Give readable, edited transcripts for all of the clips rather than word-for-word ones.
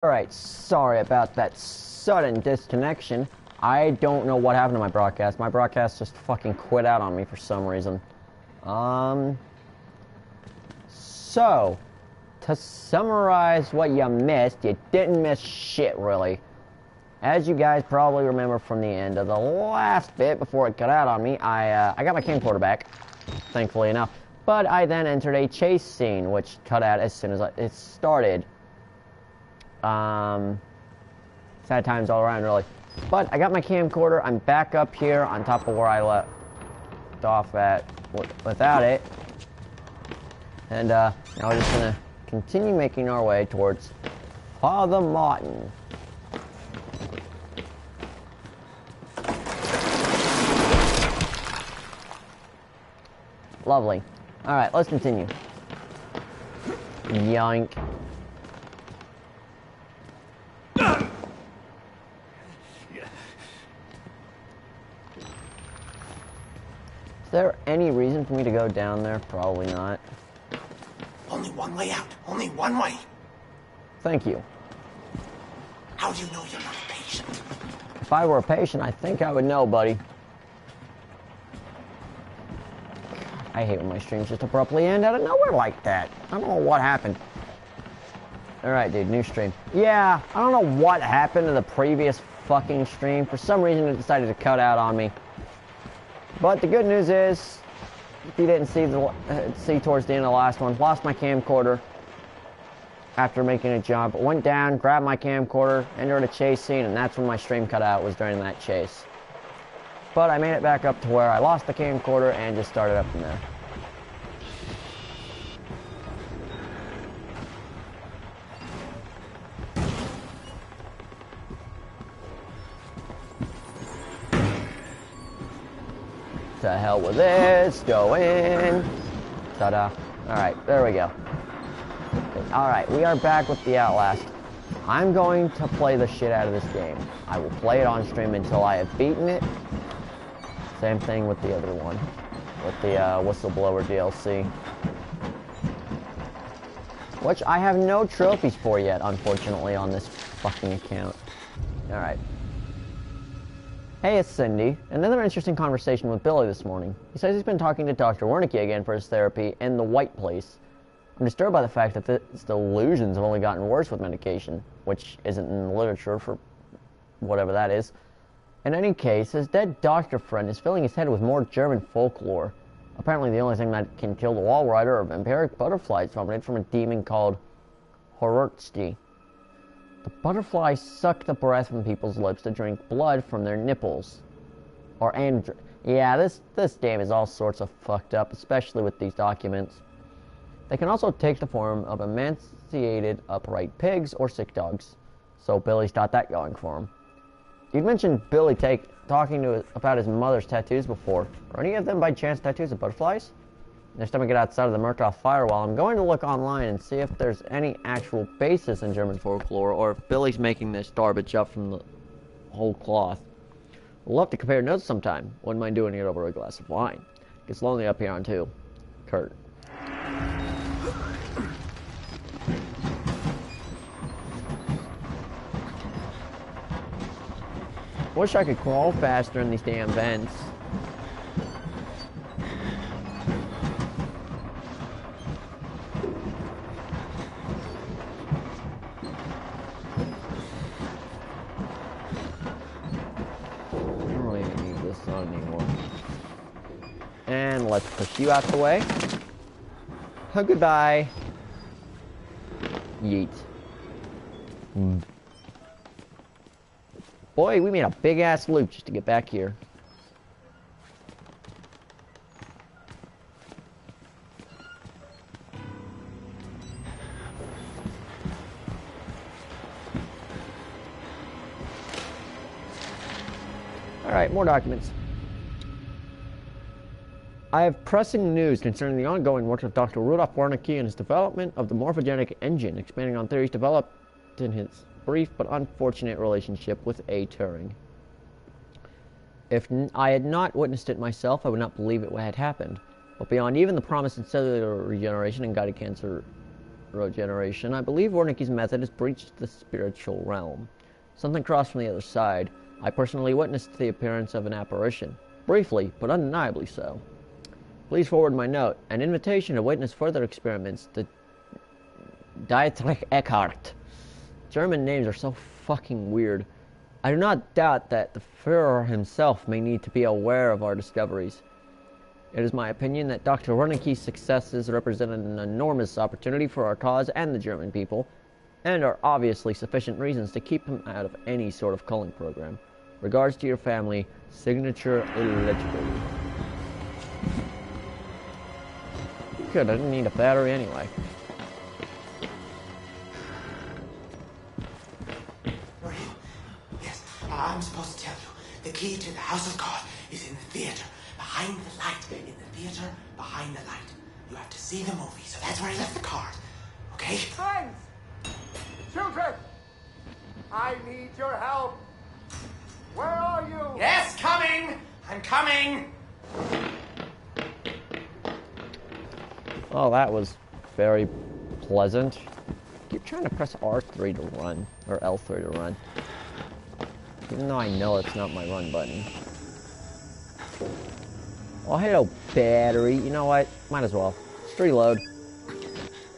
Alright, sorry about that sudden disconnection. I don't know what happened to my broadcast. My broadcast just fucking quit out on me for some reason. So, to summarize what you missed, you didn't miss shit, really. As you guys probably remember from the end of the last bit before it cut out on me, I got my camcorder back, thankfully enough. But I then entered a chase scene, which cut out as soon as it started. Sad times all around, really. But I got my camcorder. I'm back up here on top of where I left off at without it. And now we're just gonna continue making our way towards Father Martin. Lovely. Alright, let's continue. Yoink. Is there any reason for me to go down there? Probably not. Only one way out. Only one way. Thank you. How do you know you're not a patient? If I were a patient, I think I would know, buddy. I hate when my streams just abruptly end out of nowhere like that. I don't know what happened. Alright, dude, new stream. Yeah, I don't know what happened to the previous fucking stream. For some reason, it decided to cut out on me. But the good news is, if you didn't see towards the end of the last one, lost my camcorder after making a jump. Went down, grabbed my camcorder, entered a chase scene, and that's when my stream cut out, was during that chase. But I made it back up to where I lost the camcorder and just started up from there. To hell with this, go in. Ta-da. Alright, there we go. Alright, we are back with the Outlast. I'm going to play the shit out of this game. I will play it on stream until I have beaten it. Same thing with the other one. With the Whistleblower DLC. Which I have no trophies for yet, unfortunately, on this fucking account. Alright. Hey, it's Cindy. Another interesting conversation with Billy this morning. He says he's been talking to Dr. Wernicke again for his therapy in the White Place. I'm disturbed by the fact that his delusions have only gotten worse with medication, which isn't in the literature for whatever that is. In any case, his dead doctor friend is filling his head with more German folklore. Apparently the only thing that can kill the wall rider are vampiric butterflies vomited from a demon called Horotski. The butterflies suck the breath from people's lips to drink blood from their nipples. Yeah, this game is all sorts of fucked up, especially with these documents. They can also take the form of emaciated upright pigs or sick dogs. So Billy's got that going for him. You'd mentioned Billy talking about his mother's tattoos before. Are any of them by chance tattoos of butterflies? Next time I get outside of the Murtaugh firewall, I'm going to look online and see if there's any actual basis in German folklore, or if Billy's making this garbage up from the whole cloth. We'll have to compare notes sometime. Wouldn't mind doing it over a glass of wine. Gets lonely up here on too. Kurt. Wish I could crawl faster in these damn vents. Anymore. And let's push you out the way. Oh, goodbye. Yeet. Boy, we made a big ass loop just to get back here. Alright, more documents. I have pressing news concerning the ongoing work of Dr. Rudolf Wernicke and his development of the morphogenic engine, expanding on theories developed in his brief but unfortunate relationship with A. Turing. If I had not witnessed it myself, I would not believe it had happened. But beyond even the promise of cellular regeneration and guided cancer regeneration, I believe Wernicke's method has breached the spiritual realm. Something crossed from the other side. I personally witnessed the appearance of an apparition. Briefly, but undeniably so. Please forward my note. An invitation to witness further experiments. The Dietrich Eckhart. German names are so fucking weird. I do not doubt that the Führer himself may need to be aware of our discoveries. It is my opinion that Dr. Wernicke's successes represented an enormous opportunity for our cause and the German people, and are obviously sufficient reasons to keep him out of any sort of culling program. Regards to your family, signature illegible. Good, I didn't need a battery anyway. Yes, I'm supposed to tell you. The key to the House of God is in the theater. Behind the light. In the theater, behind the light. You have to see the movie, so that's where I left the card. Okay? Friends! Children! I need your help! Where are you? Yes, coming! I'm coming! Oh, that was very pleasant. Keep trying to press R3 to run, or L3 to run. Even though I know it's not my run button. Oh, hello, battery. You know what? Might as well. Just reload.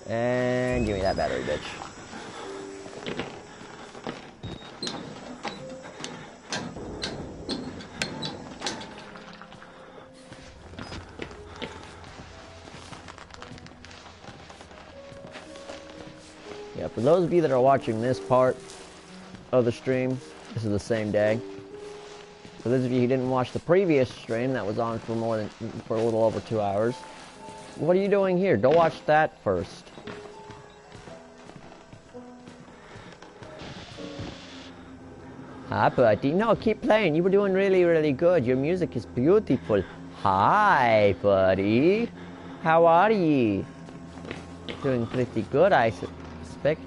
And give me that battery, bitch. Yeah, for those of you that are watching this part of the stream, this is the same day. For those of you who didn't watch the previous stream that was on for a little over 2 hours, what are you doing here? Go watch that first. Hi, buddy. No, keep playing. You were doing really, really good. Your music is beautiful. Hi, buddy. How are you? Doing pretty good, I suspect.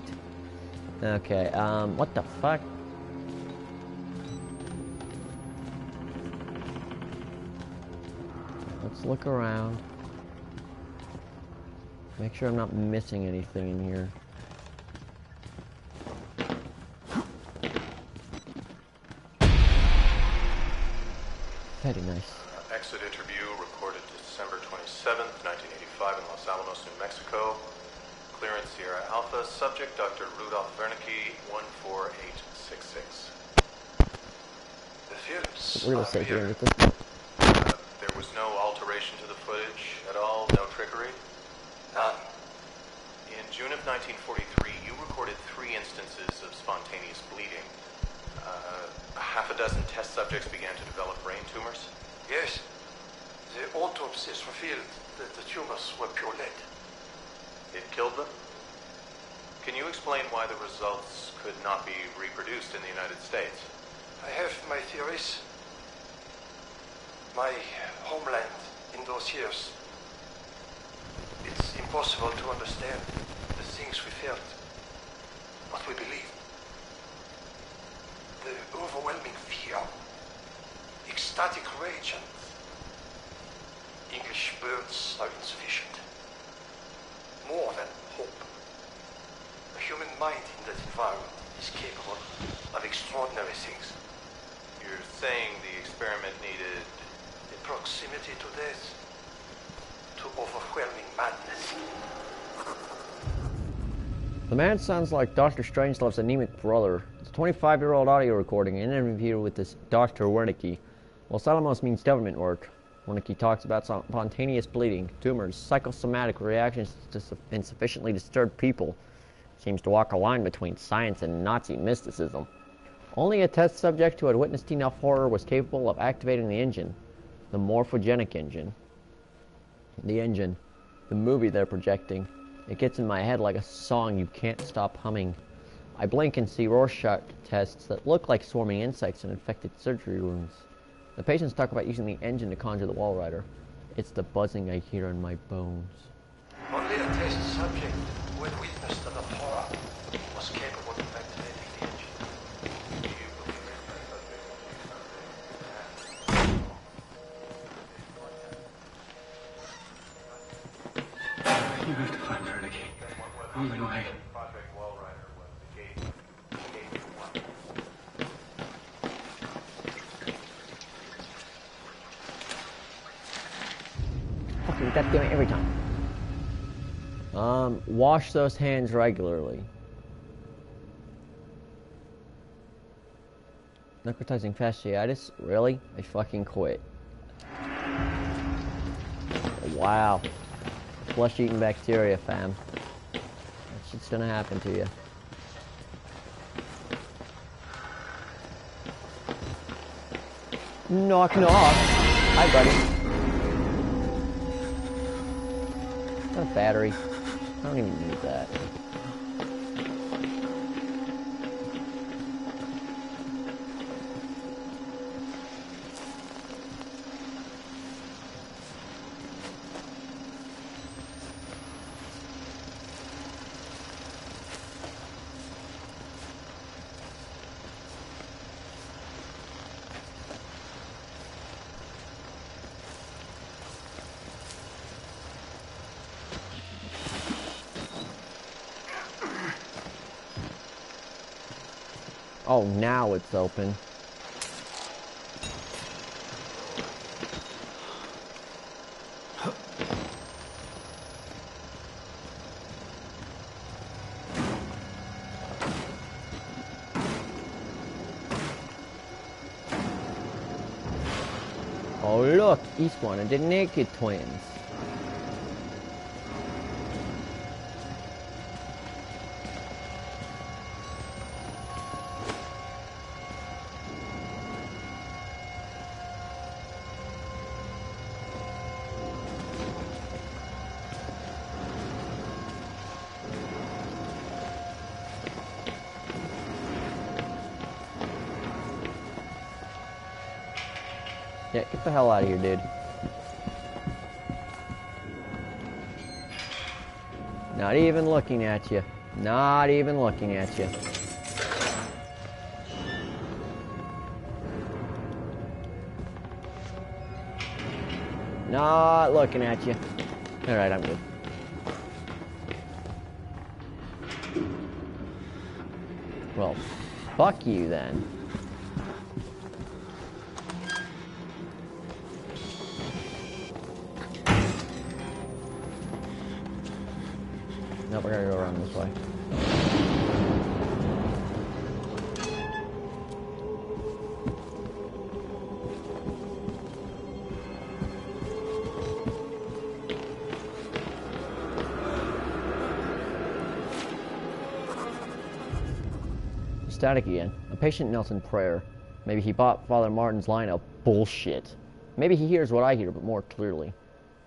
Okay, what the fuck? Let's look around. Make sure I'm not missing anything in here. Very nice. Exit interview recorded December 27th, 1985 in Los Alamos, New Mexico. Clearance Sierra Alpha. Subject Dr. Rudolf Wernicke, 14866. The films We're gonna are sit here here. with this. There was no alteration to the footage at all, no trickery? None. In June of 1943, you recorded 3 instances of spontaneous bleeding. Half a dozen test subjects began to develop brain tumors. Yes. The autopsies revealed that the tumors were pure lead. It killed them? Can you explain why the results could not be reproduced in the United States? I have my theories. My homeland in those years. It's impossible to understand the things we felt, what we believed. The overwhelming fear, ecstatic rage, and English words are insufficient. More than hope. A human mind in that environment is capable of extraordinary things. You're saying the experiment needed... The proximity to death, to overwhelming madness. The man sounds like Dr. Strangelove's anemic brother. It's a 25-year-old audio recording and an interview with this Dr. Wernicke. Los Alamos means government work. Wernicke talks about spontaneous bleeding, tumors, psychosomatic reactions to insufficiently disturbed people. Seems to walk a line between science and Nazi mysticism. Only a test subject who had witnessed enough horror was capable of activating the engine. The morphogenic engine. The engine. The movie they're projecting. It gets in my head like a song you can't stop humming. I blink and see Rorschach tests that look like swarming insects in infected surgery rooms. The patients talk about using the engine to conjure the wall rider. It's the buzzing I hear in my bones. Only a test subject who had witnessed enough horror was capable of activating the engine. Do you believe it? You have to find Wernicke. Only that game every time. Wash those hands regularly. Necrotizing fasciitis? Really? I fucking quit. Wow. Flesh-eating bacteria, fam. That shit's gonna happen to you. Knock, knock. Hi, buddy. Got a battery. I don't even need that. Oh, now it's open. Oh look, he's one of the naked twins. Yeah, get the hell out of here, dude. Not even looking at you. Not even looking at you. Not looking at you. Alright, I'm good. Well, fuck you then. Nope, we're gonna go around this way. Static again. A patient knelt in prayer. Maybe he bought Father Martin's line of bullshit. Maybe he hears what I hear, but more clearly.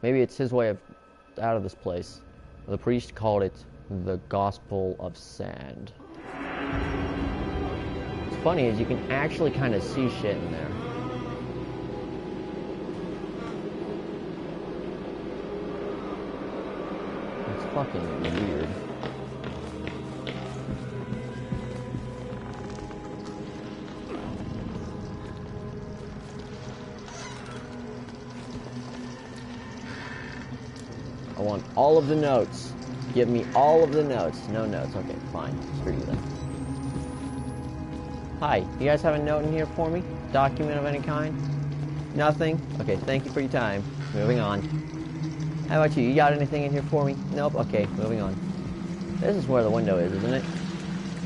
Maybe it's his way of out of this place. The priest called it the Gospel of Sand. What's funny is you can actually kind of see shit in there. It's fucking weird. I want all of the notes. Give me all of the notes. No notes. Okay, fine. Screw you then. Hi, you guys have a note in here for me? Document of any kind? Nothing? Okay, thank you for your time. Moving on. How about you? You got anything in here for me? Nope? Okay, moving on. This is where the window is, isn't it?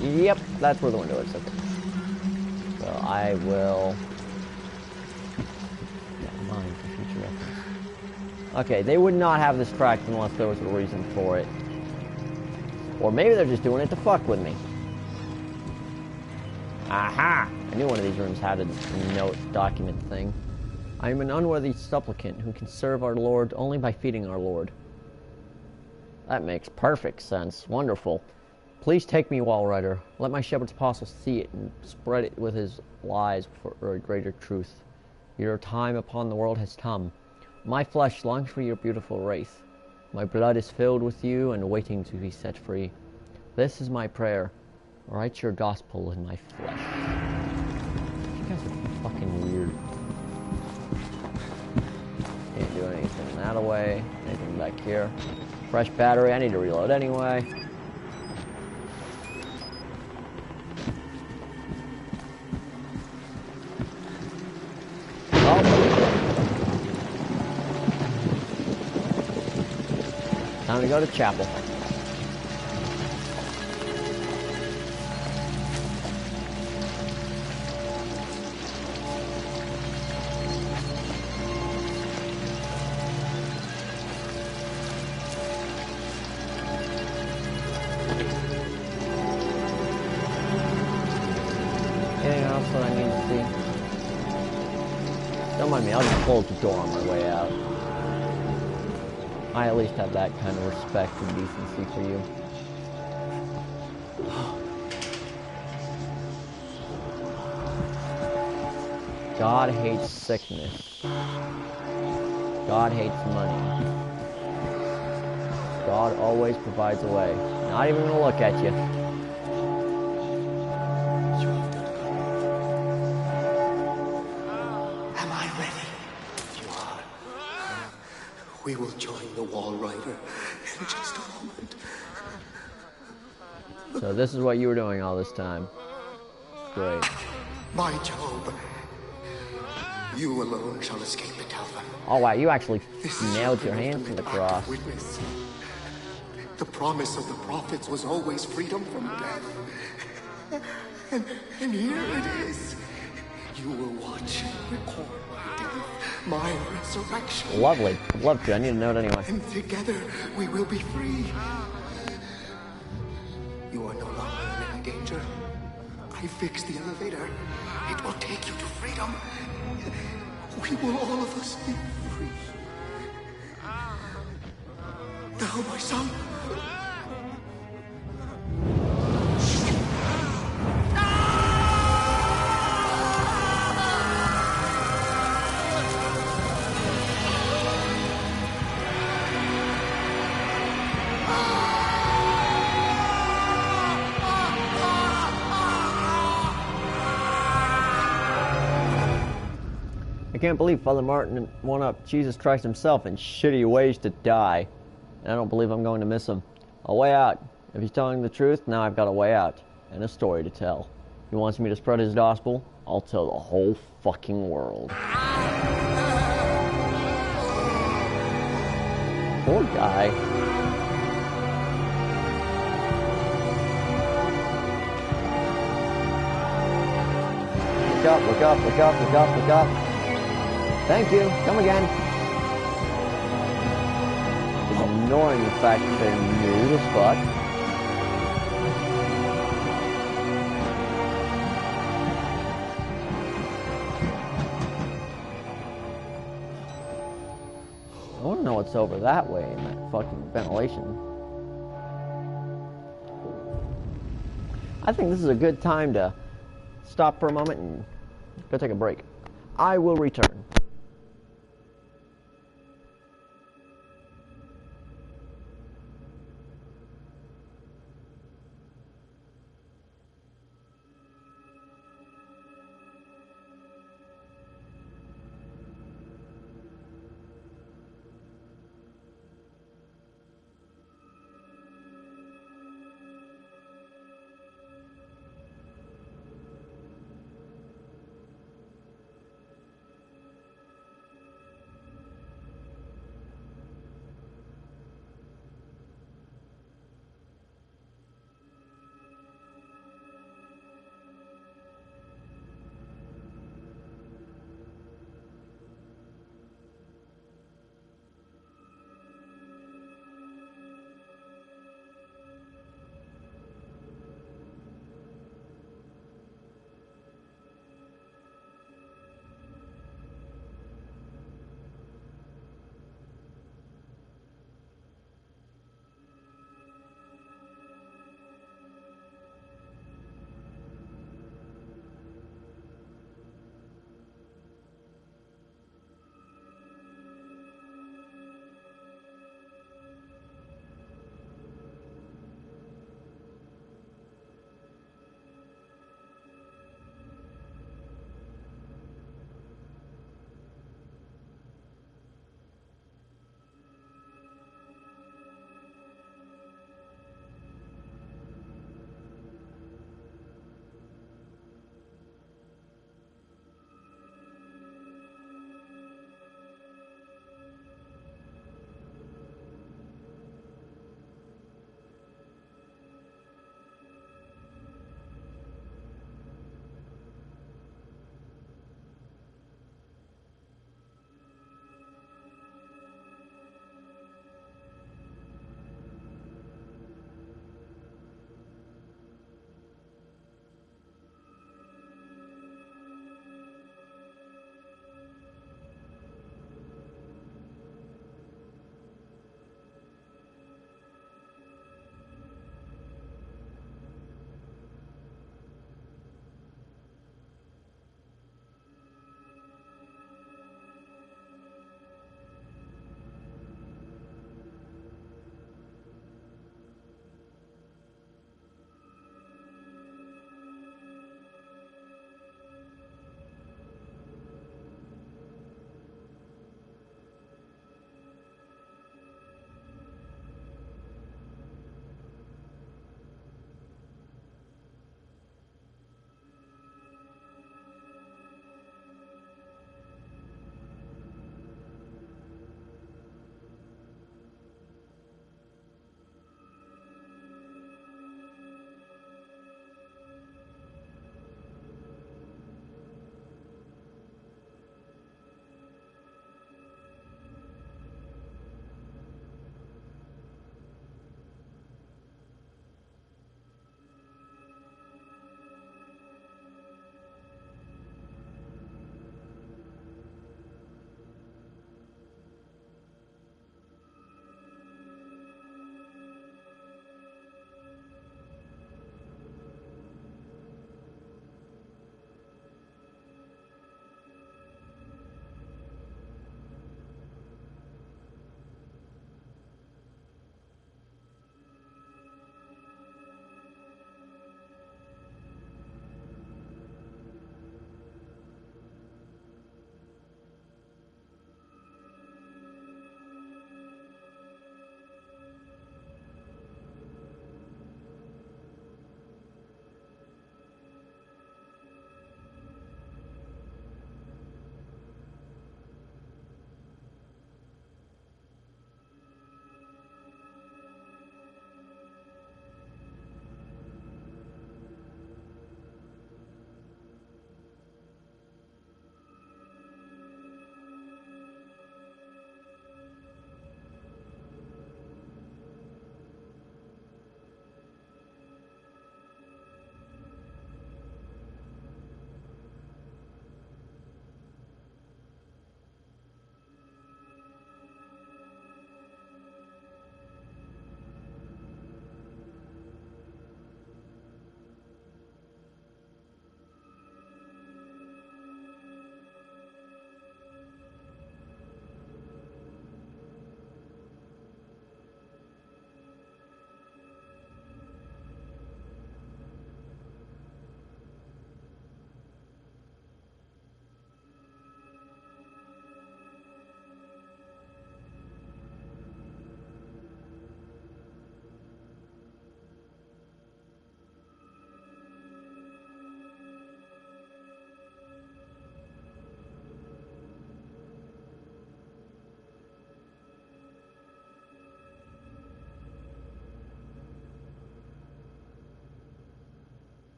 Yep, that's where the window is. Okay. So I will... Yeah, mine for future reference. Okay, they would not have this tracked unless there was a reason for it. Or maybe they're just doing it to fuck with me. Aha! I knew one of these rooms had a note document thing. I am an unworthy supplicant who can serve our Lord only by feeding our Lord. That makes perfect sense. Wonderful. Please take me, Walrider. Let my shepherd's apostle see it and spread it with his lies for a greater truth. Your time upon the world has come. My flesh longs for your beautiful wraith. My blood is filled with you and waiting to be set free. This is my prayer. Write your gospel in my flesh. You guys are fucking weird. Can't do anything that way. Anything back here. Fresh battery. I need to reload anyway. Time to go to chapel. Anything else that I need to see? Don't mind me, I'll just close the door on my way out. I at least have that kind of respect and decency for you. God hates sickness. God hates money. God always provides a way. Not even gonna look at you. Am I ready? You are. We will join the Wall Rider in just a moment. So this is what you were doing all this time. Great. My Job, you alone shall escape the Calvin. Oh wow, you actually This is nailed your the hand to the ultimate act cross. of witness. The promise of the prophets was always freedom from death. And here it is. You will watch and record my death, my resurrection. Lovely. I'd love to. I need to know it anyway. And together we will be free. You are no longer in any danger. I fixed the elevator. It will take you to freedom. We will all of us be free. Now, my son. I can't believe Father Martin won up Jesus Christ himself in shitty ways to die. And I don't believe I'm going to miss him. A way out. If he's telling the truth, now I've got a way out. And a story to tell. He wants me to spread his gospel. I'll tell the whole fucking world. Poor guy. Look up, look up, look up, look up, look up. Thank you. Come again. Ignoring the fact that they're nude as fuck. I want to know what's over that way in that fucking ventilation. I think this is a good time to stop for a moment and go take a break. I will return.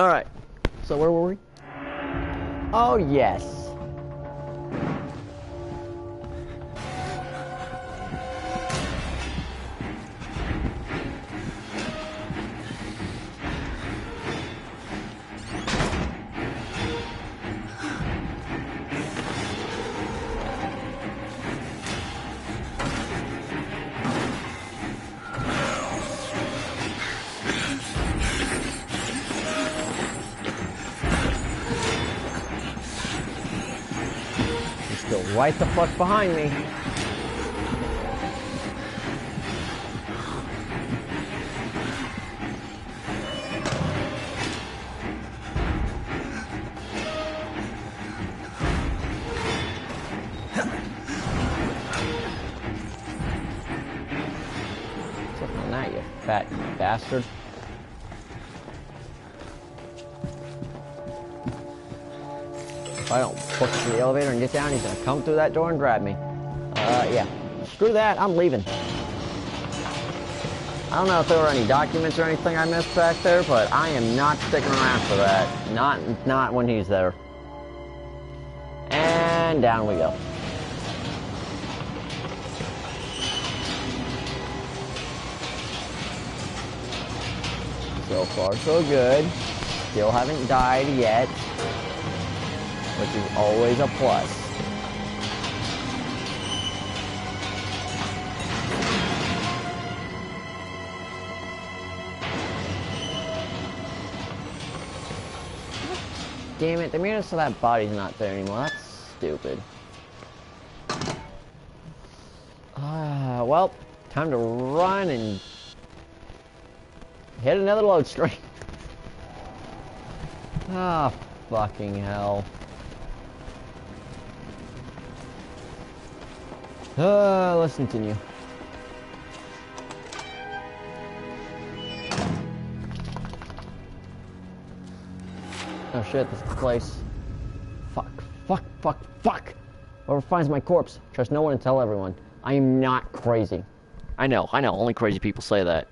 Alright, so where were we? Oh, yes. Right the fuck behind me. What's on that, you fat bastard? If I don't push the elevator and get down, he's gonna come through that door and grab me. Yeah. Screw that, I'm leaving. I don't know if there were any documents or anything I missed back there, but I am not sticking around for that. Not when he's there. And down we go. So far, so good. Still haven't died yet, which is always a plus. Damn it, they made it so that body's not there anymore. That's stupid. Well, time to run and hit another load screen. Ah, fucking hell. Let's continue. Oh shit, this is the place. Fuck. Whoever finds my corpse, trust no one and tell everyone. I am not crazy. I know, only crazy people say that.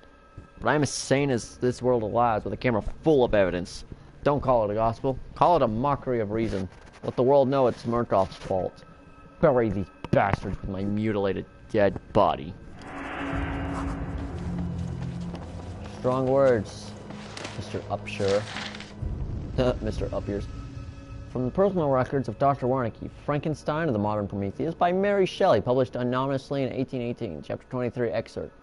But I am as sane as this world allows, with a camera full of evidence. Don't call it a gospel. Call it a mockery of reason. Let the world know it's Murkoff's fault. Bury these bastards with my mutilated, dead body. Strong words, Mr. Upshur. Mr. Upyears. From the personal records of Dr. Wernicke, Frankenstein of the Modern Prometheus by Mary Shelley, published anonymously in 1818, chapter 23, excerpt.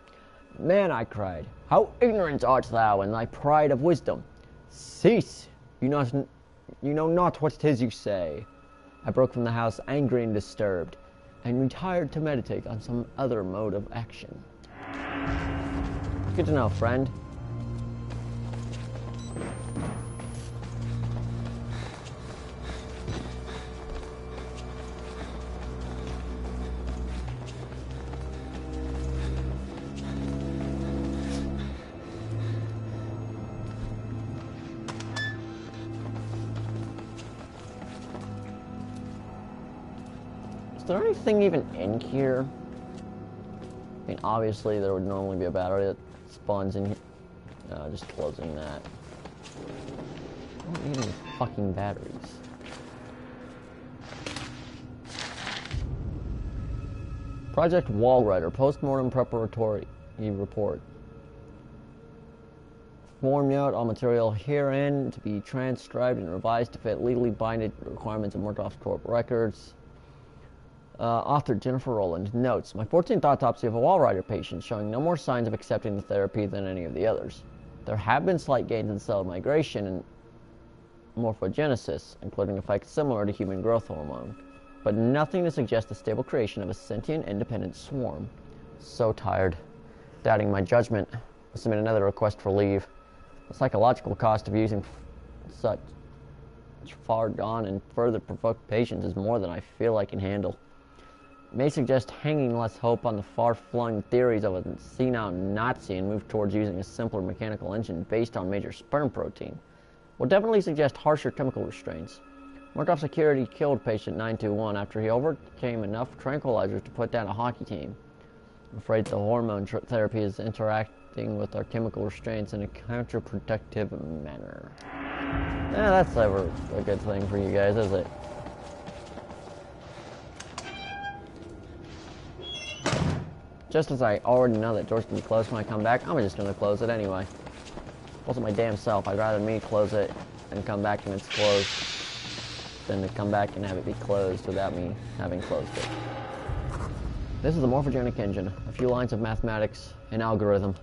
Man, I cried, how ignorant art thou in thy pride of wisdom! Cease! You know not what it is you say. I broke from the house angry and disturbed, and retired to meditate on some other mode of action. Good to know, friend. Is there anything even in here? I mean, obviously there would normally be a battery that spawns in here. No, just closing that. I don't need any fucking batteries. Project Wallrider, post-mortem preparatory report. Form note, all material herein to be transcribed and revised to fit legally binding requirements of Murkoff Corp records. Author Jennifer Rowland notes, my 14th autopsy of a Wallrider patient showing no more signs of accepting the therapy than any of the others. There have been slight gains in cell migration and morphogenesis, including effects similar to human growth hormone, but nothing to suggest the stable creation of a sentient, independent swarm. So tired. Doubting my judgment, I submit another request for leave. The psychological cost of using such far gone and further provoked patients is more than I feel I can handle. May suggest hanging less hope on the far-flung theories of a senile Nazi and move towards using a simpler mechanical engine based on major sperm protein. Will definitely suggest harsher chemical restraints. Murkoff Security killed patient 921 after he overcame enough tranquilizers to put down a hockey team. I'm afraid the hormone therapy is interacting with our chemical restraints in a counterproductive manner. Yeah, that's never a good thing for you guys, is it? Just as I already know that door's gonna be closed when I come back, I'm just gonna close it anyway. Wasn't my damn self. I'd rather me close it and come back and it's closed than to come back and have it be closed without me having closed it. This is the morphogenic engine. A few lines of mathematics, an algorithm.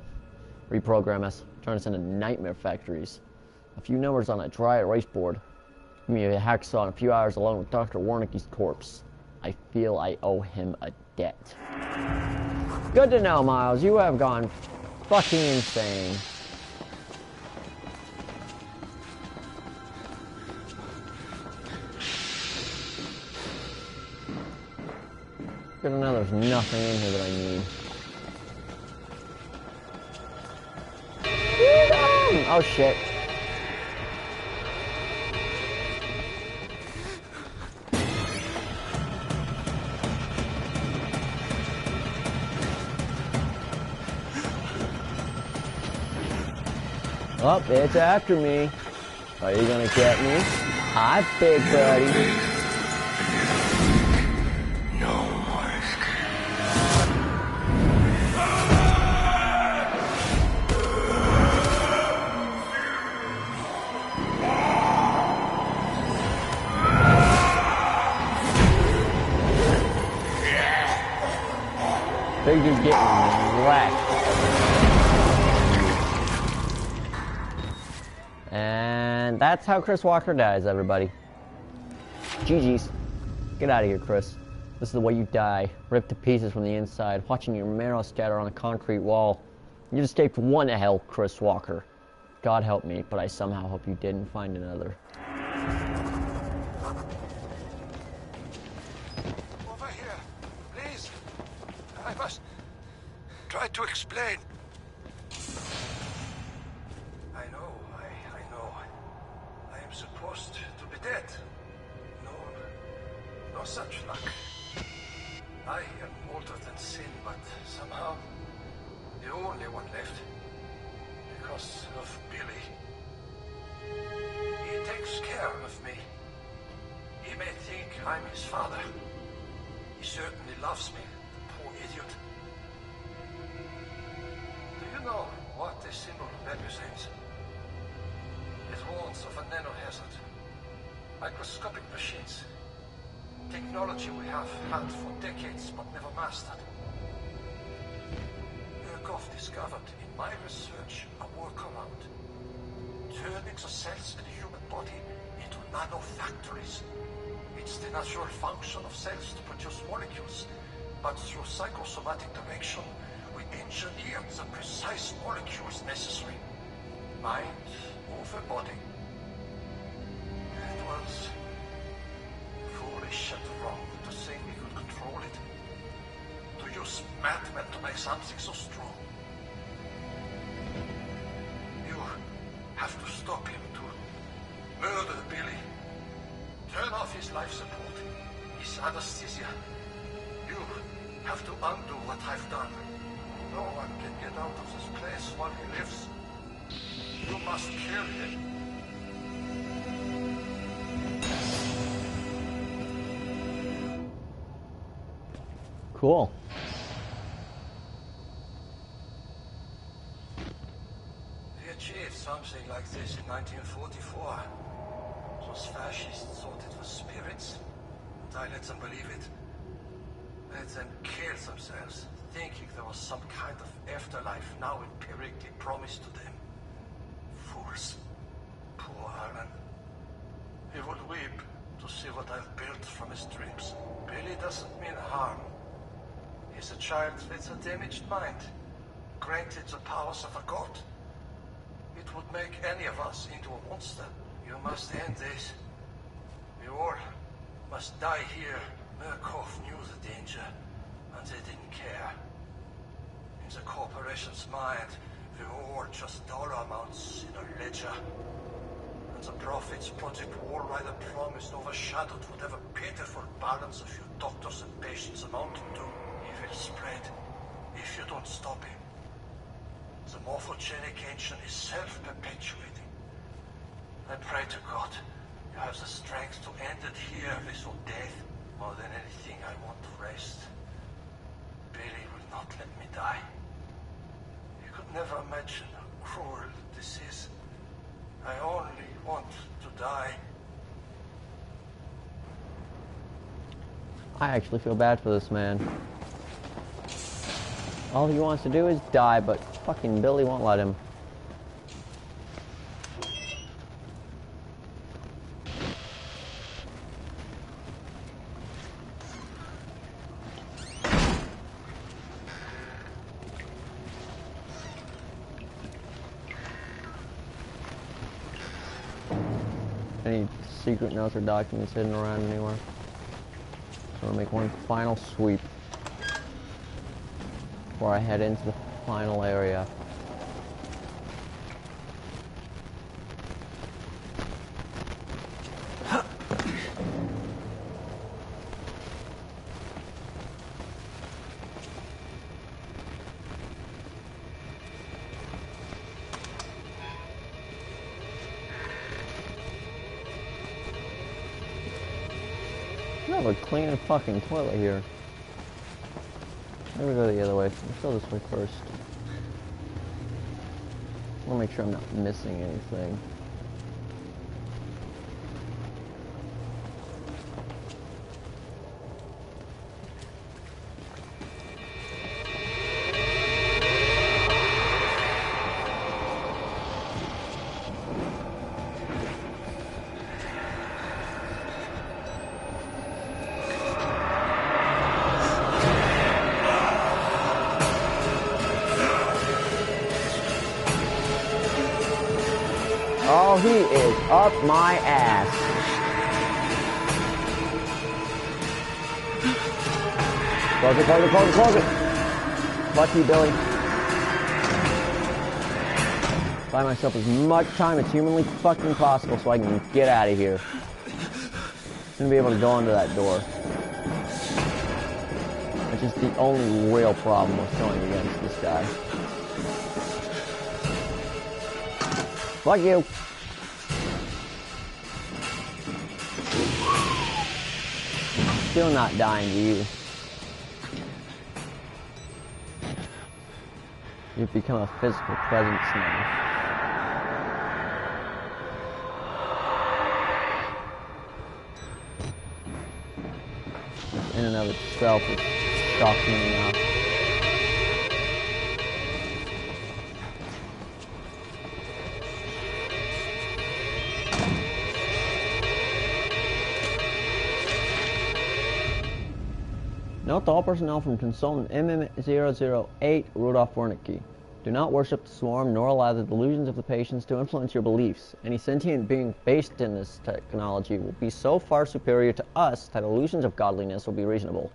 Reprogram us, turn us into nightmare factories. A few numbers on a dry erase board. Give me a hacksaw and a few hours alone with Dr. Warnicki's corpse. I feel I owe him a debt. Good to know, Miles. You have gone fucking insane. Good to know there's nothing in here that I need. Oh shit. Oh, it's after me. Are you gonna get me? Hi, big buddy. Big dude's getting whacked. And that's how Chris Walker dies, everybody. GG's. Get out of here, Chris. This is the way you die. Ripped to pieces from the inside, watching your marrow scatter on a concrete wall. You just escaped one hell, Chris Walker. God help me, but I somehow hope you didn't find another. Over here, please. I must try to explain. I know. I am supposed to be dead. No such luck. I am older than sin, but somehow the only one left. Because of Billy. He takes care of me. He may think I'm his father. He certainly loves me, poor idiot. Do you know what this symbol represents? It warns of a nanohazard. Microscopic machines. Technology we have had for decades but never mastered. Murkoff discovered in my research a workaround. Turning the cells in the human body into nanofactories. It's the natural function of cells to produce molecules, but through psychosomatic direction, we engineered the precise molecules necessary. Mind over body. It was foolish and wrong to think we could control it. To use madmen to make something so strong. You have to stop him, to murder Billy. Turn off his life support, his anesthesia. You have to undo what I've done. No one can get out of this place while he lives. You must kill him. Cool. We achieved something like this in 1944. Those fascists thought it was spirits, and I let them believe it. Let them kill themselves, thinking there was some kind of afterlife now empirically promised to them. Fools. Poor Alan. He would weep to see what I've built from his dreams. Billy doesn't mean harm. He's a child with a damaged mind, granted the powers of a god. It would make any of us into a monster. You must end this. We all must die here. Murkoff knew the danger, and they didn't care. In the corporation's mind, we're all just dollar amounts in a ledger. And the profits Project Wallrider promised overshadowed whatever pitiful balance a few doctors and patients amounted to. He will spread if you don't stop him. The morphogenic engine is self-perpetuating. I pray to God you have the strength to end it here with your death. More than anything, I want to rest. Billy will not let me die. You could never imagine how cruel this is. I only want to die. I actually feel bad for this man. All he wants to do is die, but fucking Billy won't let him. Any secret notes or documents hidden around anywhere? So I'll make one final sweep before I head into the final area. I have a clean fucking toilet here. Maybe go the other way. Let's go this way first. I want to make sure I'm not missing anything. Oh, he is up my ass. Close it, close it, close it, close it. Fuck you, Billy. Buy myself as much time as humanly fucking possible so I can get out of here. I'm gonna be able to go into that door. Which is the only real problem with going against this guy. Fuck you. Still not dying to you. You've become a physical presence now. Which in and of itself is shocking enough. Note to all personnel from Consultant MM008, Rudolph Wernicke. Do not worship the swarm, nor allow the delusions of the patients to influence your beliefs. Any sentient being based in this technology will be so far superior to us that illusions of godliness will be reasonable.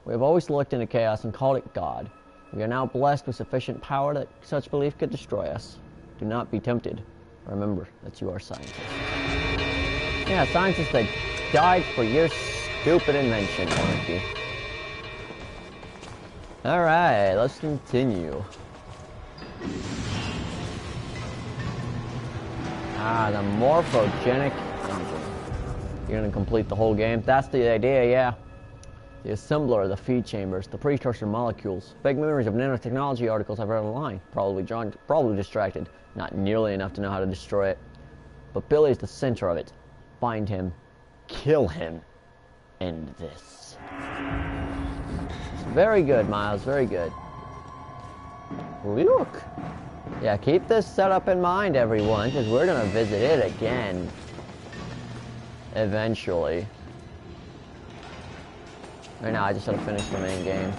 We have always looked into chaos and called it God. We are now blessed with sufficient power that such belief could destroy us. Do not be tempted. Remember that you are scientists. Yeah, scientists that died for your stupid invention, Wernicke. Alright, let's continue. The morphogenic engine. You're gonna complete the whole game. That's the idea, yeah. The assembler of the feed chambers, the precursor molecules. Vague memories of nanotechnology articles I've read online. Probably distracted. Not nearly enough to know how to destroy it. But Billy is the center of it. Find him. Kill him. End this. Very good, Miles. Very good. Look. Yeah, keep this setup in mind, everyone, because we're going to visit it again. Eventually. Right now, I just had to finish the main game.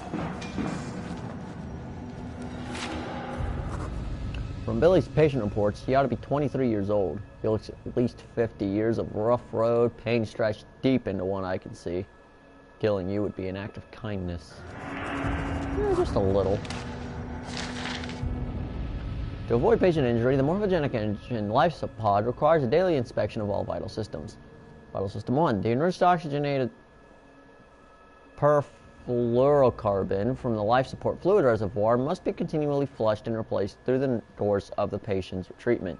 From Billy's patient reports, he ought to be 23 years old. He looks at least 50 years of rough road, pain stretched deep into one I can see. Killing you would be an act of kindness. Just a little. To avoid patient injury, the morphogenic engine life pod requires a daily inspection of all vital systems. Vital system 1. The enriched oxygenated perfluorocarbon from the life support fluid reservoir must be continually flushed and replaced through the course of the patient's treatment.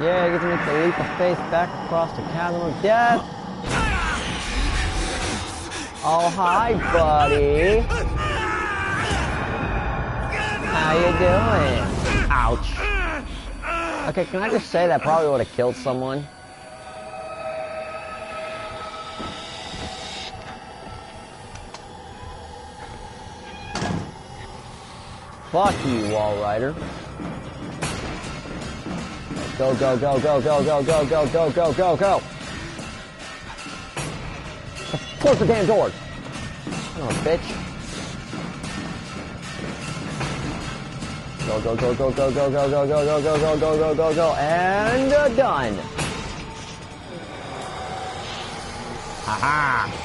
Yeah, I get to make the leap of faith back across the chasm of death. Oh, hi, buddy. How you doing? Ouch. Okay, can I just say that probably would have killed someone? Fuck you, wall rider. Go, go, go, go, go, go, go, go, go, go, go, go. Close the damn door. Son of a bitch. Go, go, go, go, go, go, go, go, go, go, go, go, go, go, go, go, and done. Haha.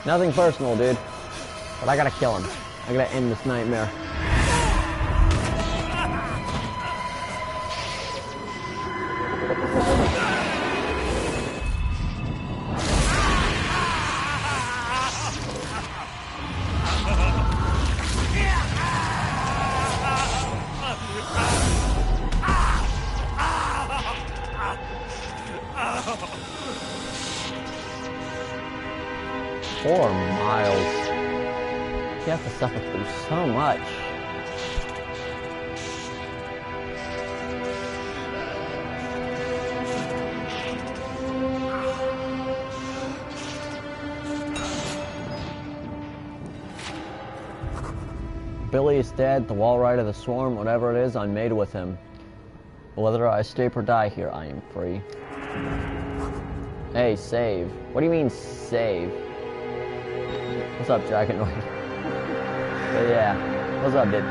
Nothing personal, dude. But I gotta kill him. I gotta end this nightmare. Poor Miles. You have to suffer through so much. Billy is dead, the wall rider, the swarm, whatever it is, I'm made with him. Whether I escape or die here, I am free. Hey, save. What do you mean, save? What's up, Dragonoid? But yeah, what's up, dude?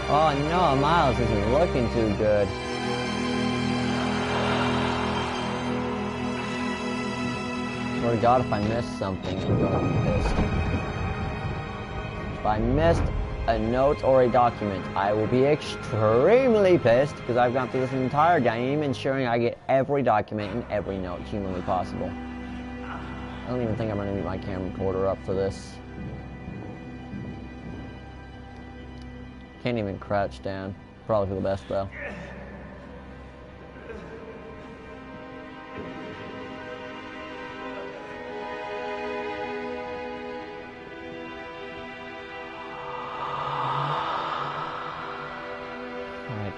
Oh no, Miles isn't looking too good. Swear to God, if I miss something, I'm gonna be pissed. If I missed a note or a document, I will be extremely pissed because I've gone through this entire game ensuring I get every document and every note humanly possible. I don't even think I'm gonna need my camera recorder up for this. Can't even crouch down. Probably for the best though.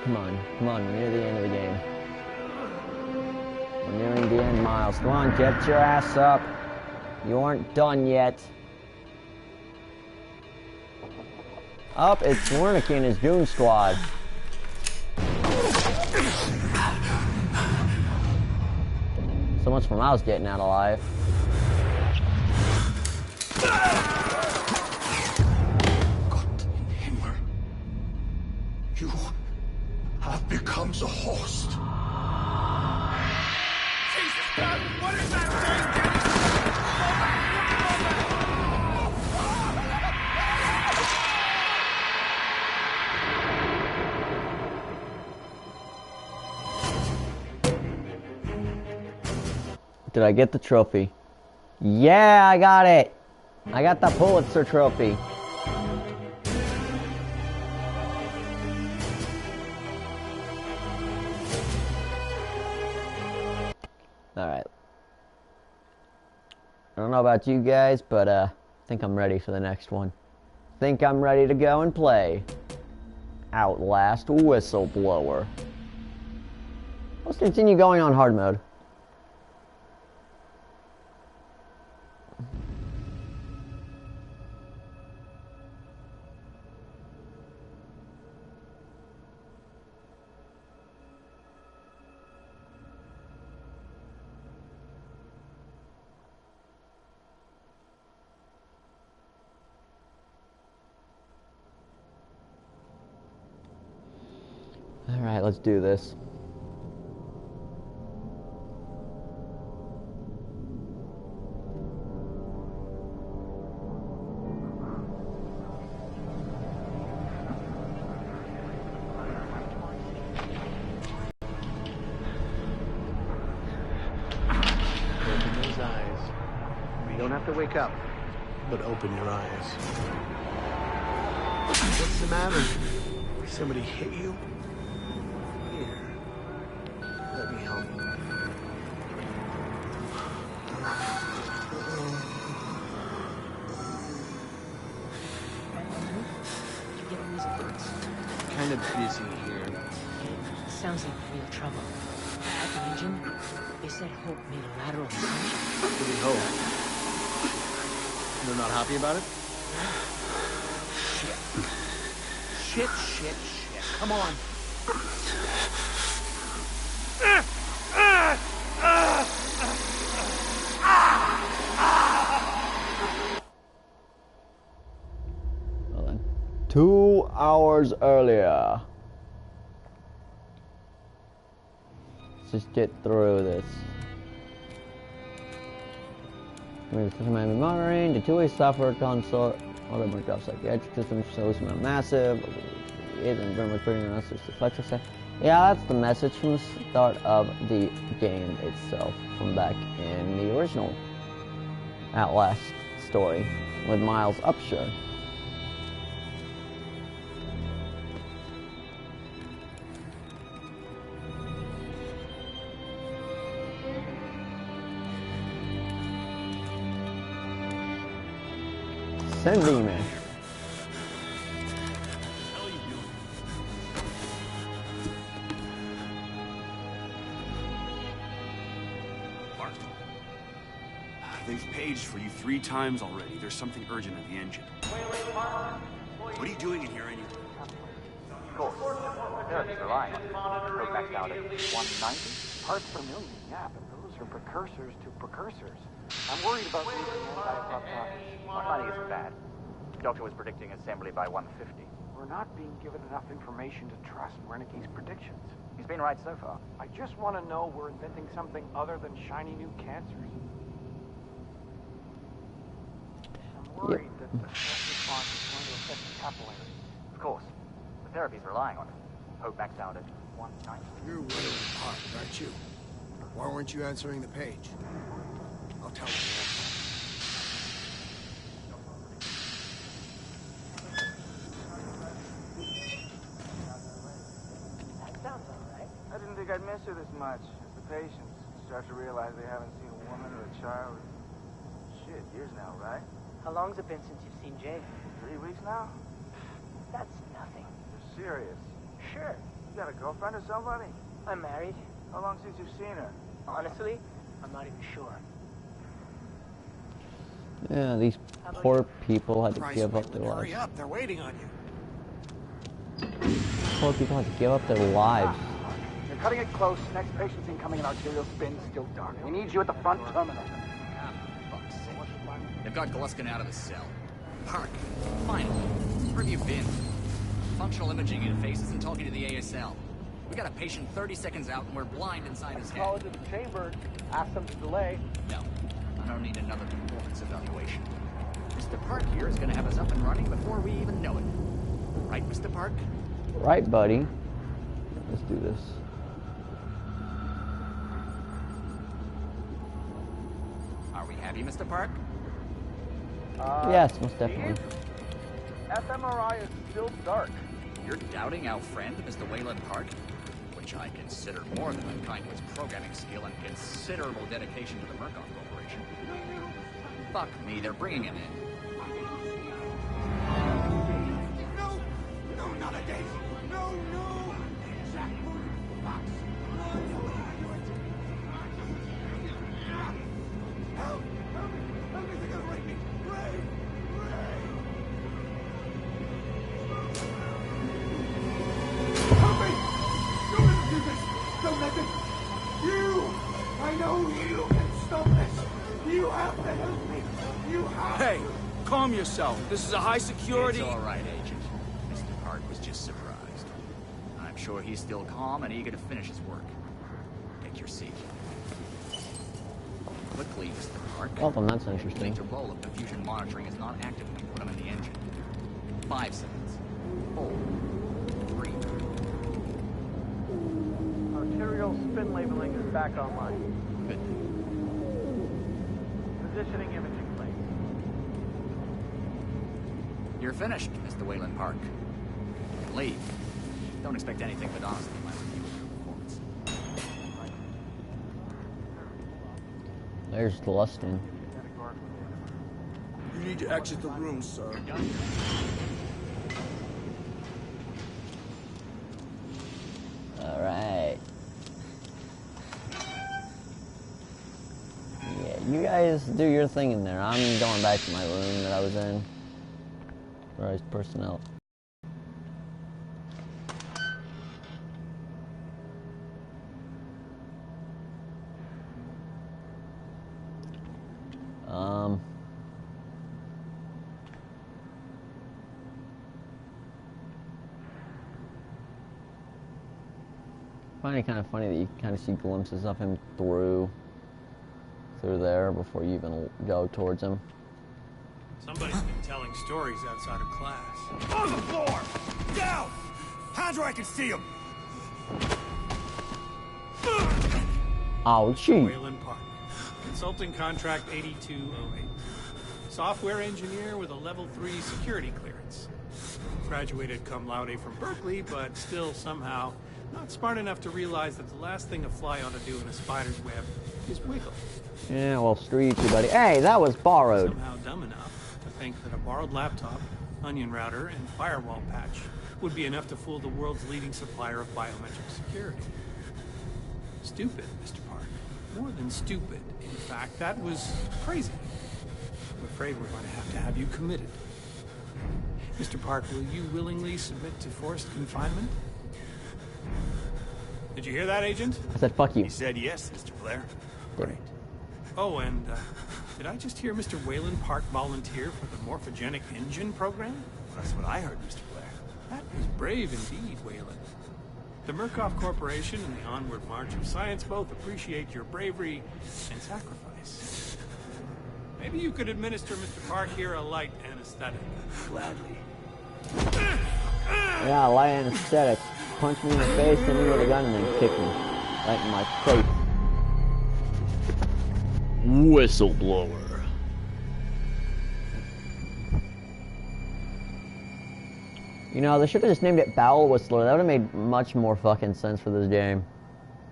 Come on, we're near the end of the game. We're nearing the end, Miles. Come on, get your ass up. You aren't done yet. Up, it's Wernicke and his Goon Squad. So much for Miles getting out alive. Gott im Himmel. You have become the host. Jesus God, what is that thing? Did I get the trophy? Yeah, I got it! I got the Pulitzer trophy. Alright. I don't know about you guys, but I think I'm ready for the next one. Think I'm ready to go and play Outlast Whistleblower. Let's continue going on hard mode. Alright, let's do this. have to wake up. But open your eyes. What's the matter? Somebody hit you? Here. Let me help you. You getting these alerts? Kind of busy here. Sounds like real trouble. At the engine, they said Hope made a lateral punch. What do we hope? They're not happy about it? Shit. Come on. Well then, 2 hours earlier. Let's just get through this. Systematic monitoring, the two-way software console, all the marked off psychiatric system, solution not massive, it and very much pretty nice to flex set. Yeah, that's the message from the start of the game itself, from back in the original Outlast story with Miles Upshur. Send me, man. They've paged for you 3 times already. There's something urgent at the engine. What are you doing in here anyway? Of course. Therapies are lying. Go back down at 190 parts per million. Yeah, but those are precursors to precursors. I'm worried about using anti-apoptosis. 190 isn't bad. The doctor was predicting assembly by 150. We're not being given enough information to trust Wernicke's predictions. He's been right so far. I just want to know we're inventing something other than shiny new cancers. I'm worried that the stress response is going to affect the capillaries. Of course. The therapies relying on it. Hope maxed out at 190. You're Wayland Park, aren't you? Why weren't you answering the page? I'll tell you. I didn't think I'd miss her this much. As the patients start to realize they haven't seen a woman or a child. Shit, years now, right? How long's it been since you've seen Jay? 3 weeks now? That's nothing. You're serious? Sure. You got a girlfriend or somebody? I'm married. How long since you've seen her? Honestly, I'm not even sure. Yeah, these poor people had to give up their lives. Hurry up, they're waiting on you. Poor people had to give up their lives. You're cutting it close. Next patient's incoming and arterial spin still dark. We need you at the front terminal. Fuck's sake. They've got Gluskin out of his cell. Park, finally. Where have you been? Functional imaging interface isn't talking to the ASL. We got a patient 30 seconds out and we're blind inside his head. Call into the chamber. Ask them to delay. No, I don't need another performance evaluation. Mr. Park here is gonna have us up and running before we even know it. Right, Mr. Park? Right, buddy. Let's do this. Are we happy, Mr. Park? Yes, most definitely. fMRI is still dark. You're doubting our friend, Mr. Wayland Park? Which I consider more than unkind to his programming skill and considerable dedication to the Murkoff Corporation. Fuck me, they're bringing him in. No, not again. No. Jack, Fox. Help me, they're gonna rape me. Ray. Help me! Don't let them do this! Don't let them! You! I know you can stop this! You have to help me! You have Hey, calm yourself. This is a high security... It's all right, Agent. Mr. Park was just surprised. I'm sure he's still calm and eager to finish his work. Take your seat. Quickly, Mr. Park. Well, then that's interesting. The role of diffusion monitoring is not active when you put him in the engine. 5 seconds. 4. 3. Arterial spin labeling is back online. Good. Positioning imaging plate. You're finished, Mr. Wayland Park. You can leave. Don't expect anything but honesty in my review of your performance. There's Lustin. You need to exit the room, sir. Alright. Yeah, you guys do your thing in there. I'm going back to my room that I was in. Where I was personnel. I find it kind of funny that you kind of see glimpses of him through there before you even go towards him. Somebody's been telling stories outside of class. On the floor! Down! Hands where I can see him! Oh, gee. Wayland Park. Consulting contract 8208. Software engineer with a level 3 security clearance. Graduated cum laude from Berkeley, but still somehow not smart enough to realize that the last thing a fly ought to do in a spider's web is wiggle. Yeah, well, street you, buddy. Hey, that was borrowed. Somehow dumb enough to think that a borrowed laptop, onion router, and firewall patch would be enough to fool the world's leading supplier of biometric security. Stupid, Mr. Park. More than stupid. In fact, that was crazy. I'm afraid we're going to have you committed. Mr. Park, will you willingly submit to forced confinement? Did you hear that, Agent? I said, fuck you. He said yes, Mr. Blair. Great. Oh, and did I just hear Mr. Wayland Park volunteer for the morphogenic engine program? That's what I heard, Mr. Blair. That is brave indeed, Wayland. The Murkoff Corporation and the Onward March of Science both appreciate your bravery and sacrifice. Maybe you could administer Mr. Park here a light anesthetic. Gladly. Yeah, light anesthetic. Punch me in the face, hit me with a gun, and then kick me. Right in my face. Whistleblower. You know, they should have just named it Bowel Whistler. That would have made much more fucking sense for this game.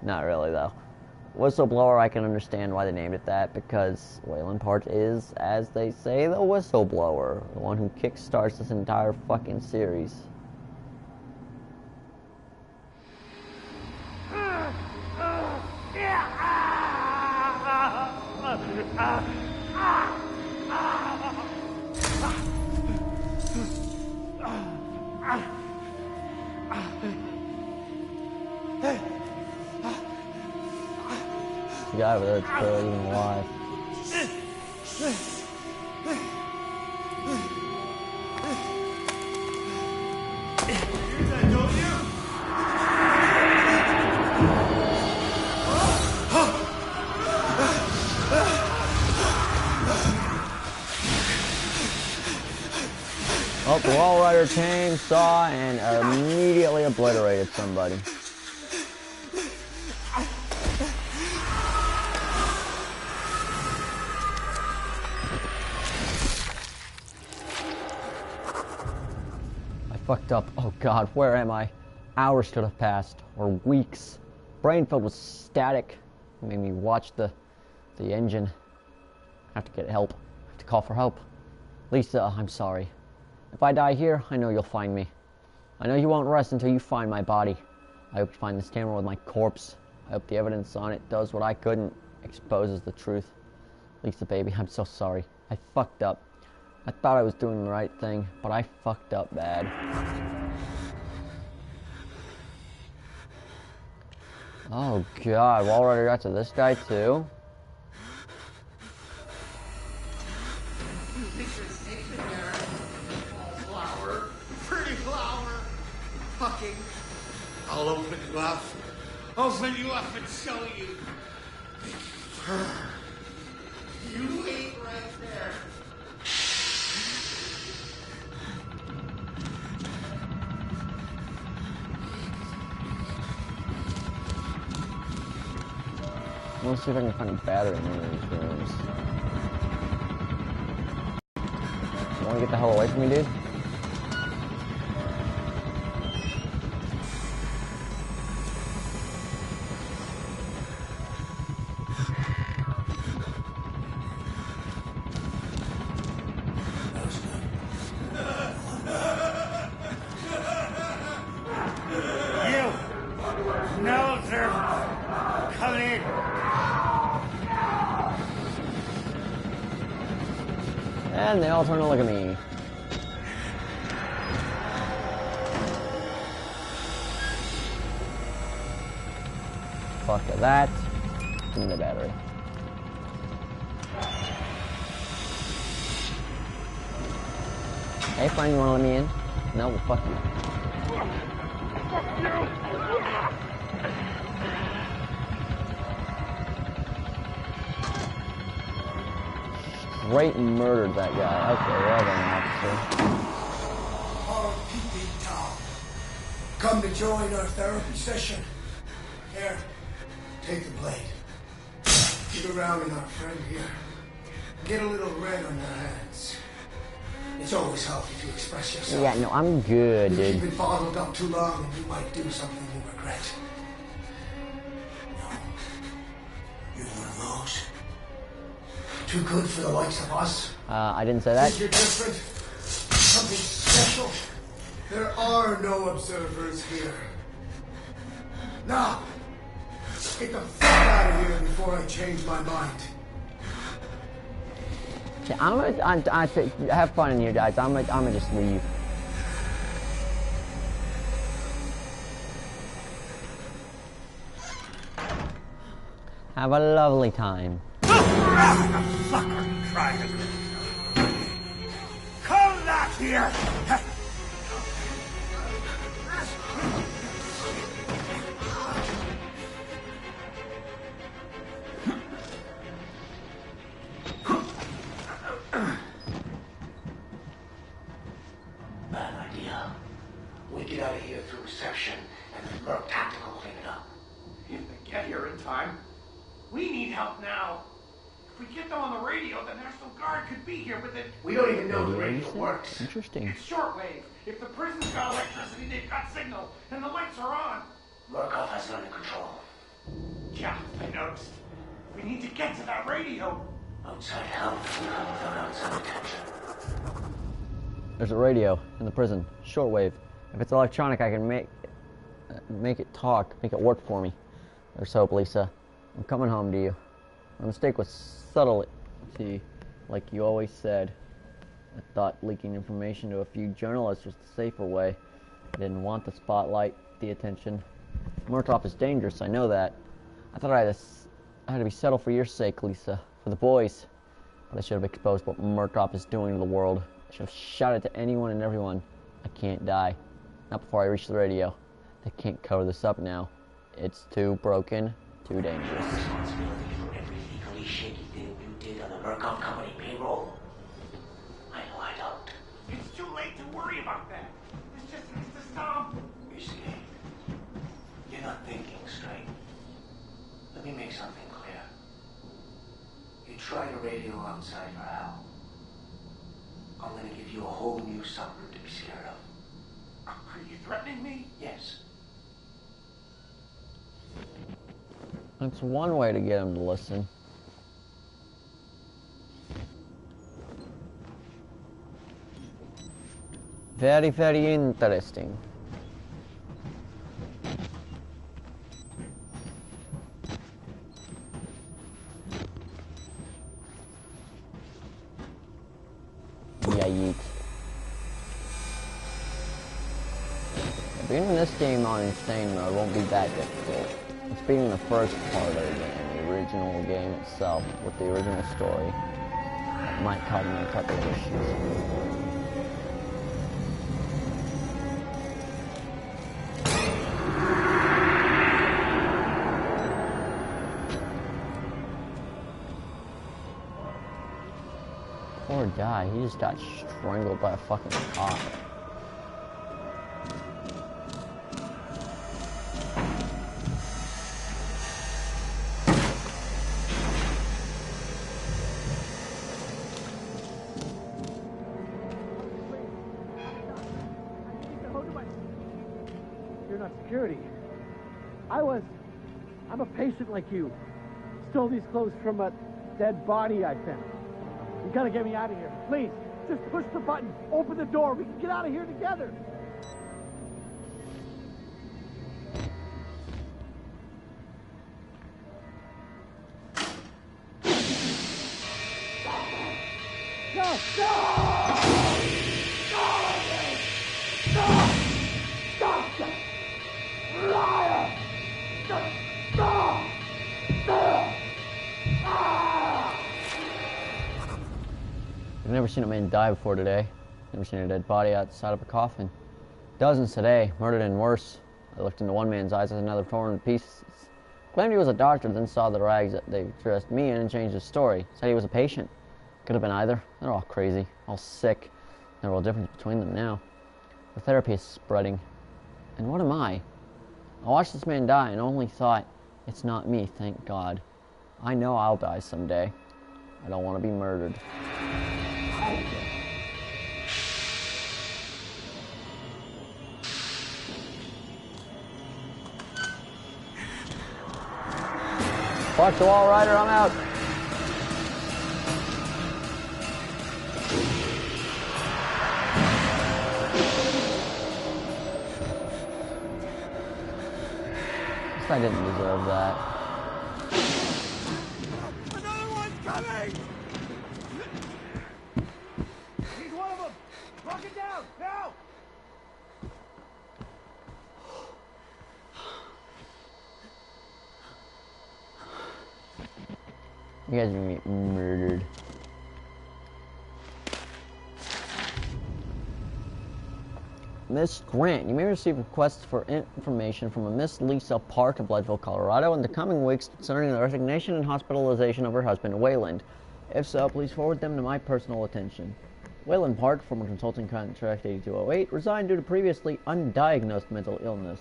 Not really, though. Whistleblower, I can understand why they named it that, because Wayland Park is, as they say, the whistleblower. The one who kickstarts this entire fucking series. The guy over there is barely even alive. Oh, the wall rider came, saw, and immediately obliterated somebody. I fucked up. Oh god, where am I? Hours could have passed, or weeks. Brain filled with static. It made me watch the engine. I have to get help. I have to call for help. Lisa, I'm sorry. If I die here, I know you'll find me. I know you won't rest until you find my body. I hope you find this camera with my corpse. I hope the evidence on it does what I couldn't, exposes the truth. Lisa, baby, I'm so sorry. I fucked up. I thought I was doing the right thing, but I fucked up bad. Oh god, Walrider got to this guy too? Flower. Pretty flower. Fucking. I'll open you up. Open you up and show you. You wait right there. Let's see if I can find a battery in one of these rooms. You wanna get the hell away from me, dude? And they all turn to look at me. Fuck that. Give me the battery. Hey, friend, you wanna let me in? No, well, fuck you. Straight murdered that guy. Okay, well then, officer. R.P.P. Tom. Come to join our therapy session. Here, take the blade. Keep it rounding our friend here. Get a little red on your hands. It's always healthy to express yourself. Yeah, no, I'm good, If dude. you've been bottled up too long, and you might do something you regret. No. You're one of those. Too good for the likes of us. I didn't say that. Think you're different? Something special? There are no observers here. Now, get the fuck out of here before I change my mind. Okay, I have fun in here, guys. I'm gonna just leave. Have a lovely time. Fucker, try it. Come back here! Bad idea. We get out of here through reception and then Merc Tactical clean it up. If they get here in time. We need help now. If we get them on the radio, the National Guard could be here with it. We don't even know the radio works. Interesting. It's shortwave. If the prison's got electricity, they've got signal, and the lights are on. Murkoff has it under control. Yeah, I noticed. We need to get to that radio. Outside help without outside attention. There's a radio in the prison. Shortwave. If it's electronic, I can make it talk, make it work for me. There's hope, Lisa. I'm coming home to you. My mistake was subtlety, like you always said. I thought leaking information to a few journalists was the safer way. I didn't want the spotlight, the attention. Murkoff is dangerous, I know that. I thought I had to be settled for your sake, Lisa. For the boys. But I should have exposed what Murkoff is doing to the world. I should have shouted to anyone and everyone. I can't die. Not before I reach the radio. They can't cover this up now. It's too broken. Too dangerous. Responsibility for every legally shaky thing you did on the Murkoff Company payroll? I know I don't. It's too late to worry about that. This just needs to stop. You see, you're not thinking straight. Let me make something clear. You try to radio outside for help. I'm gonna give you a whole new something to be scared of. Are you threatening me? Yes. That's one way to get him to listen. Very, very interesting. Yeah, yeet. Beating this game on insane mode won't be that difficult. It's beating the first part of the game, the original game itself, with the original story. It might cause me a couple of issues. Poor guy, he just got strangled by a fucking cop. You're not security. I'm a patient like you. Stole these clothes from a dead body I found. You gotta get me out of here. Please, just push the button. Open the door. We can get out of here together. No! No! Liar! I've never seen a man die before today. Never seen a dead body outside of a coffin. Dozens today, murdered and worse. I looked into one man's eyes as another torn to pieces. Claimed he was a doctor, then saw the rags that they dressed me in and changed his story. Said he was a patient. Could have been either. They're all crazy, all sick. No real difference between them now. The therapy is spreading. And what am I? I watched this man die and only thought, it's not me, thank God. I know I'll die someday. I don't want to be murdered. Fuck the wall rider, I'm out. I didn't deserve that. Another one's coming! He's one of them! Lock it down, now! You guys are gonna get murdered. Miss Grant, you may receive requests for information from a Miss Lisa Park of Leadville, Colorado in the coming weeks concerning the resignation and hospitalization of her husband, Wayland. If so, please forward them to my personal attention. Wayland Park, former consulting contract 8208, resigned due to previously undiagnosed mental illness.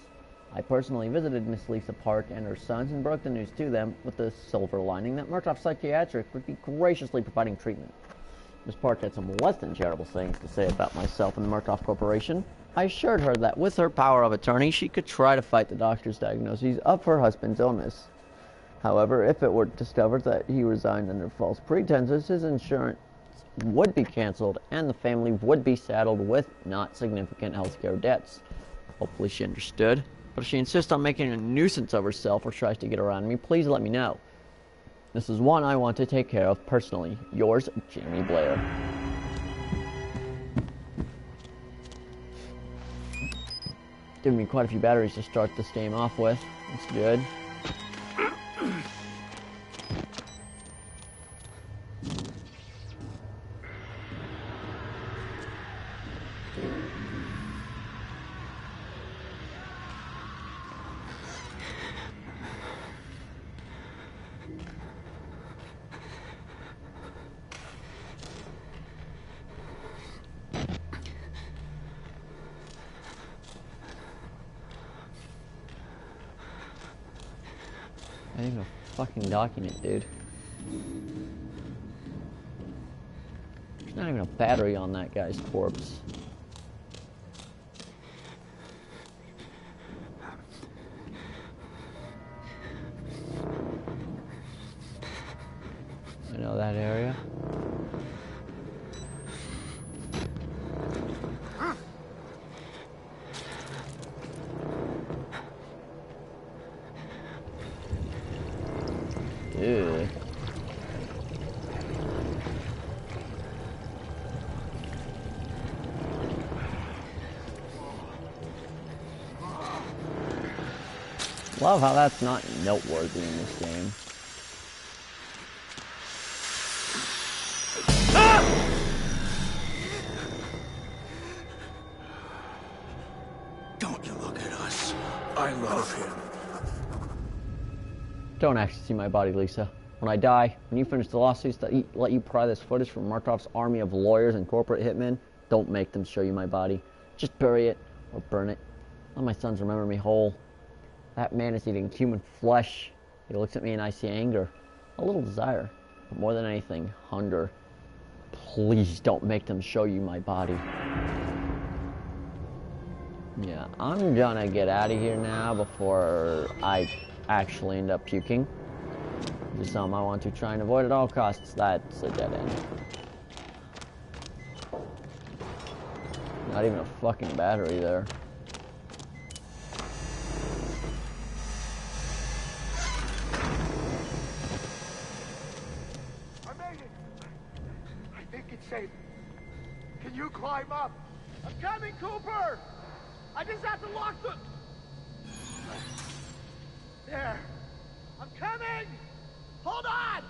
I personally visited Miss Lisa Park and her sons and broke the news to them with the silver lining that Murtaugh Psychiatric would be graciously providing treatment. Miss Park had some less than charitable things to say about myself and the Murtaugh Corporation. I assured her that with her power of attorney, she could try to fight the doctor's diagnoses of her husband's illness. However, if it were discovered that he resigned under false pretenses, his insurance would be canceled and the family would be saddled with not significant healthcare debts. Hopefully she understood, but if she insists on making a nuisance of herself or tries to get around me, please let me know. This is one I want to take care of personally. Yours, Jamie Blair. Giving me quite a few batteries to start this game off with. That's good. Not even a fucking document, dude. There's not even a battery on that guy's corpse. I know that area. Ew. Love how that's not noteworthy in this game. Don't you look at us. I love him. Don't actually see my body, Lisa. When I die, when you finish the lawsuits that let you pry this footage from Murtaugh's army of lawyers and corporate hitmen, don't make them show you my body. Just bury it or burn it. Let my sons remember me whole. That man is eating human flesh. He looks at me and I see anger, a little desire, but more than anything, hunger. Please don't make them show you my body. Yeah, I'm gonna get out of here now before I actually end up puking. Just something I want to try and avoid at all costs. That's a dead end. Not even a fucking battery there. I made it! I think it's safe. Can you climb up? I'm coming, Cooper! I just have to lock the... There. I'm coming! Hold on!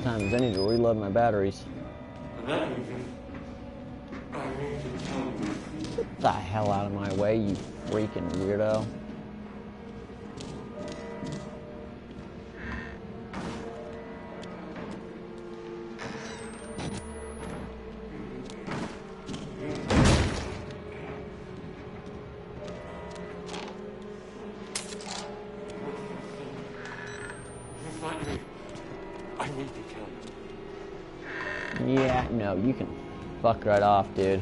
Times I need to reload my batteries. Get the hell out of my way, you freaking weirdo. Yeah, no, you can fuck right off, dude.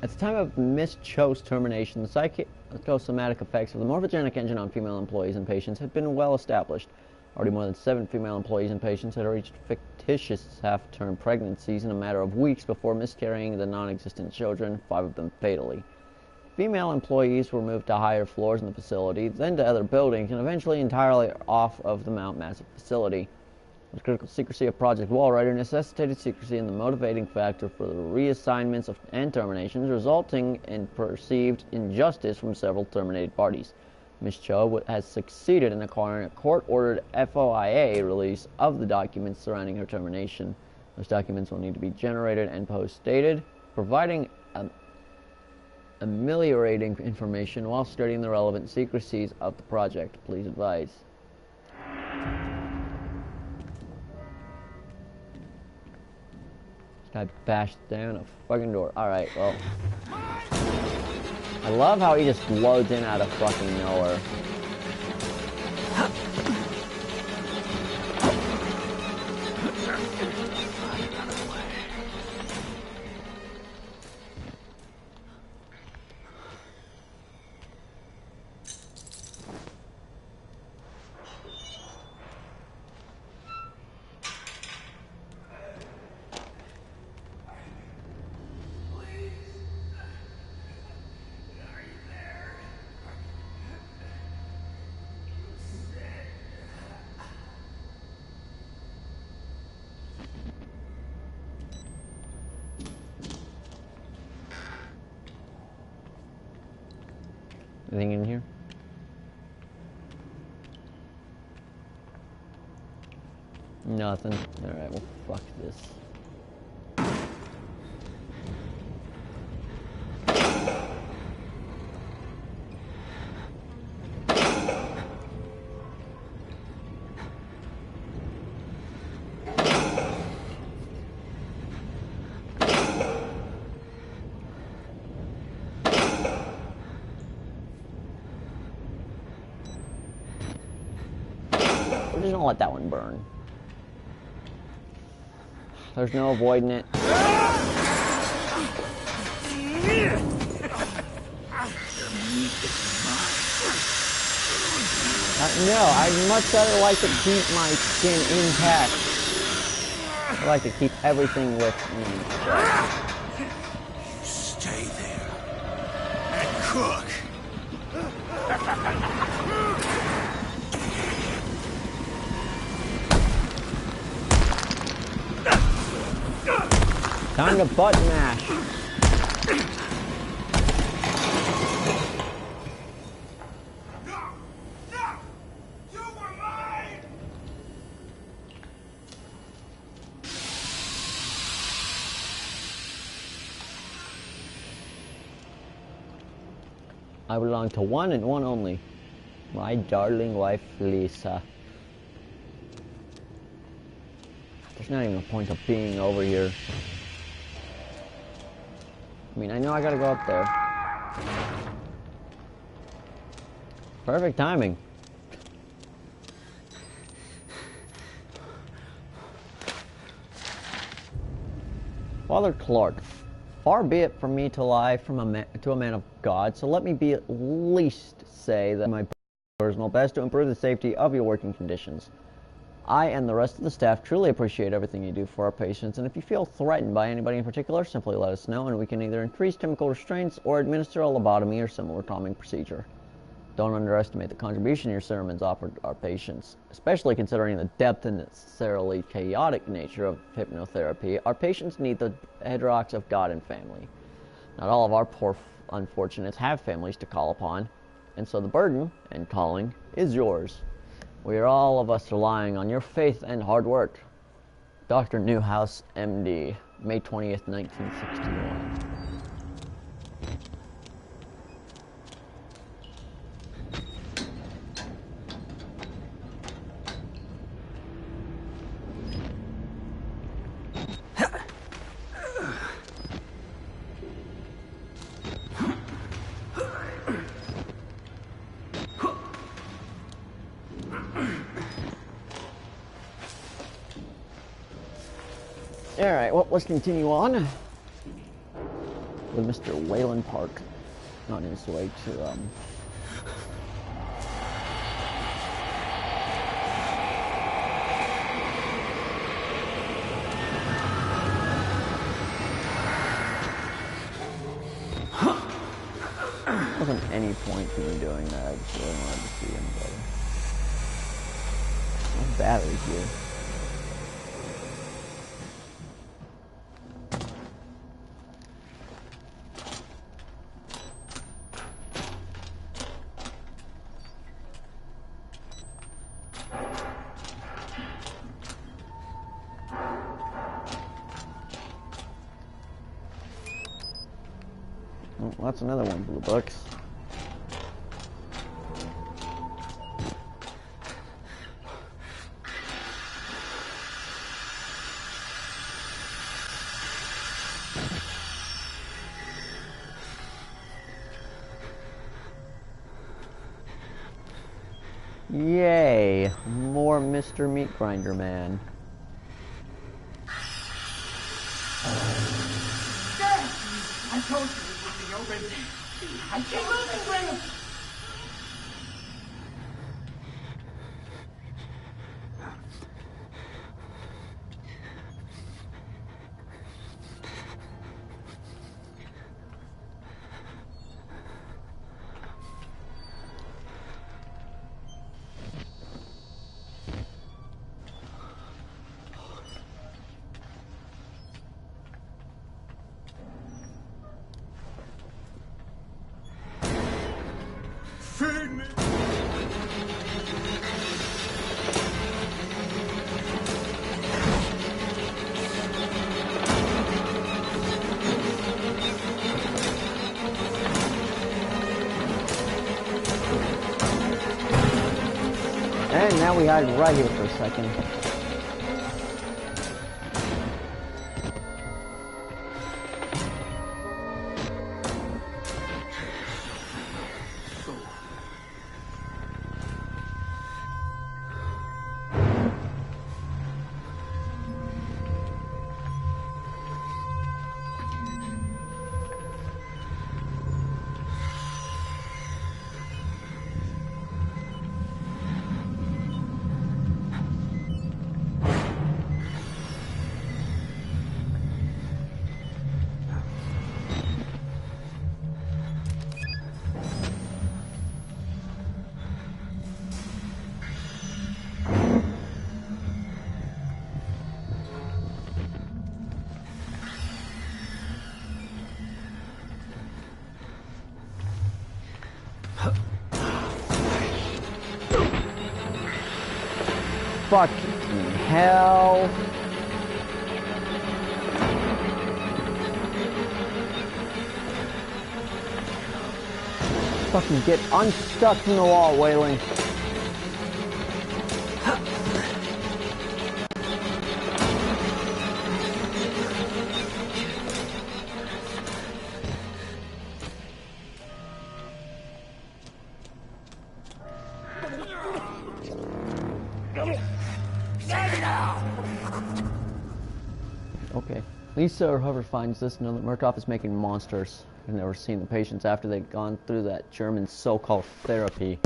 At the time of Miss Cho's termination, the psychosomatic effects of the morphogenic engine on female employees and patients had been well established. Already more than 7 female employees and patients had reached fictitious half-term pregnancies in a matter of weeks before miscarrying the non-existent children, 5 of them fatally. Female employees were moved to higher floors in the facility, then to other buildings, and eventually entirely off of the Mount Massive facility. The critical secrecy of Project Walrider necessitated secrecy in the motivating factor for the reassignments and terminations, resulting in perceived injustice from several terminated parties. Ms. Cho has succeeded in acquiring a court-ordered FOIA release of the documents surrounding her termination. Those documents will need to be generated and post-dated, providing ameliorating information while studying the relevant secrecies of the project. Please advise. I bashed down a fucking door. Alright, well. I love how he just loads in out of fucking nowhere. Anything in here? Nothing. Alright, well, fuck this. We're just gonna let that one burn. There's no avoiding it. No, I'd much rather like to keep my skin intact. I like to keep everything with me. Stay there and cook. Time to butt mash. I belong to one and one only. My darling wife, Lisa. There's not even a point of being over here. I mean, I know I gotta go up there. Perfect timing. Father Clark, far be it from me to lie to a man of God, so let me be at least say that my personal best to improve the safety of your working conditions. I and the rest of the staff truly appreciate everything you do for our patients, and if you feel threatened by anybody in particular, simply let us know, and we can either increase chemical restraints or administer a lobotomy or similar calming procedure. Don't underestimate the contribution your sermons offer our patients, especially considering the depth and necessarily chaotic nature of hypnotherapy. Our patients need the bedrocks of God and family. Not all of our poor unfortunates have families to call upon, and so the burden and calling is yours. We are all of us relying on your faith and hard work. Dr. Newhouse, MD, May 20th, 1961. Alright, well, let's continue on with Mr. Wayland Park on his way to, wasn't any point to me doing that, I just really wanted to see him better. No batteries here. Well, that's another one for the books. Yay! More Mr. Meat Grinder Man. I told you it would be open. I can't lose Graham. now we hide right here for a second. Fucking hell. Fucking get unstuck from the wall, Wailing. Okay. Lisa or whoever finds this know that Murkoff is making monsters. I've never seen the patients after they'd gone through that German so-called therapy.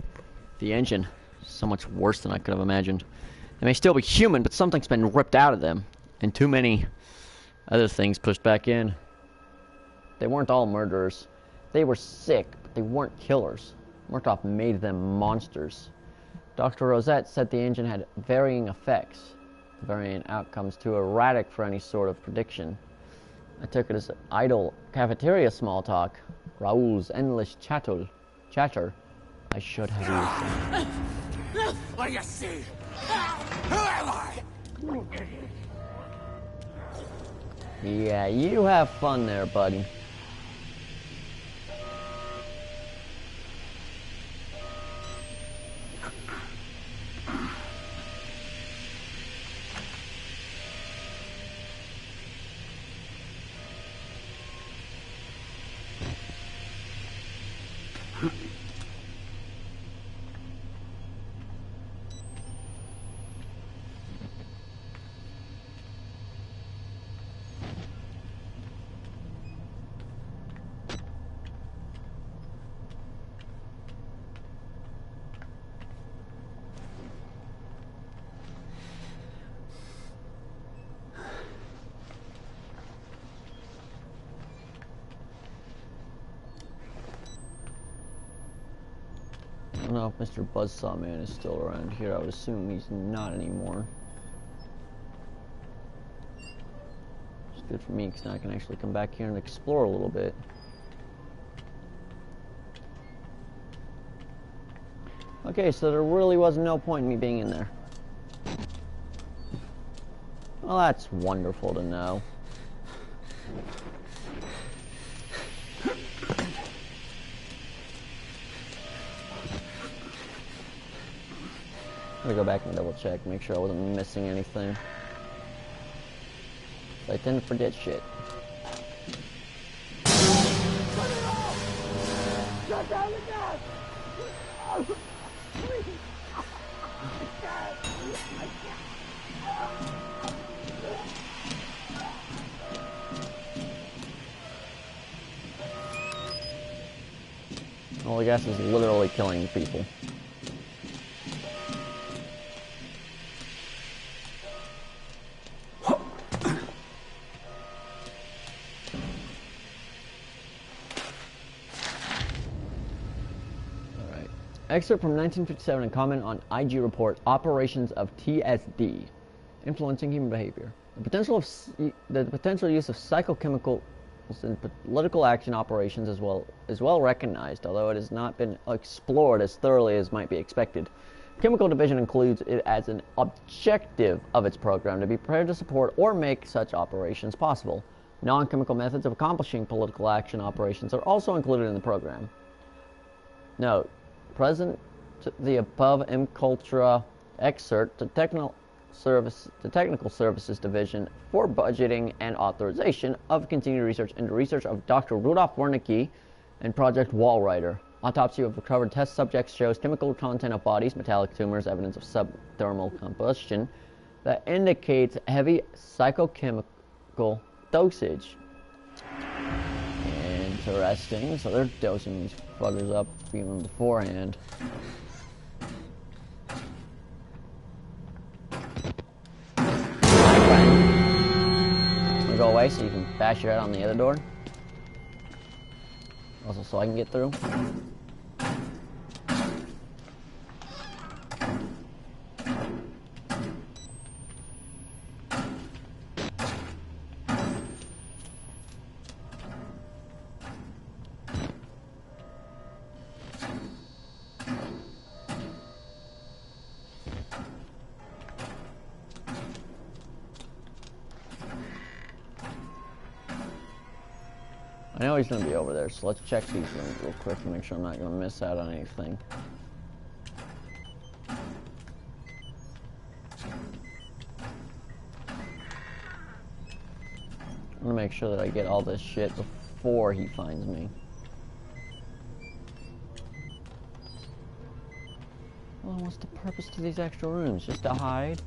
The engine, so much worse than I could have imagined. They may still be human, but something's been ripped out of them. And too many other things pushed back in. They weren't all murderers. They were sick, but they weren't killers. Murkoff made them monsters. Dr. Rosette said the engine had varying effects. The varying outcomes too erratic for any sort of prediction. I took it as idle cafeteria small talk. Raoul's endless chatter. I should have listened. What do you see? Who am I? Yeah, you have fun there, buddy. I don't know if Mr. Buzzsaw Man is still around here. I would assume he's not anymore. It's good for me because now I can actually come back here and explore a little bit. Okay, so there really was no point in me being in there. Well, that's wonderful to know. I'm gonna go back and double check, make sure I wasn't missing anything. I tend to forget shit. Shut down the gas! Please! Well, the gas is literally killing people. Excerpt from 1957 and comment on IG report, Operations of TSD, Influencing Human Behavior. The potential use of psychochemicals in political action operations is well recognized, although it has not been explored as thoroughly as might be expected. Chemical Division includes it as an objective of its program to be prepared to support or make such operations possible. Non-chemical methods of accomplishing political action operations are also included in the program. Note: present the above M. Cultura excerpt the technical services division for budgeting and authorization of continued research into research of Dr. Rudolf Wernicke and Project Walrider. Autopsy of recovered test subjects shows chemical content of bodies, metallic tumors, evidence of subthermal combustion that indicates heavy psychochemical dosage. Interesting. So they're dosing these fuckers up even beforehand. Go away so you can bash your head on the other door. Also, so I can get through. I know he's going to be over there, so let's check these rooms real quick to make sure I'm not going to miss out on anything. I'm going to make sure that I get all this shit before he finds me. Well, what's the purpose to these extra rooms? Just to hide?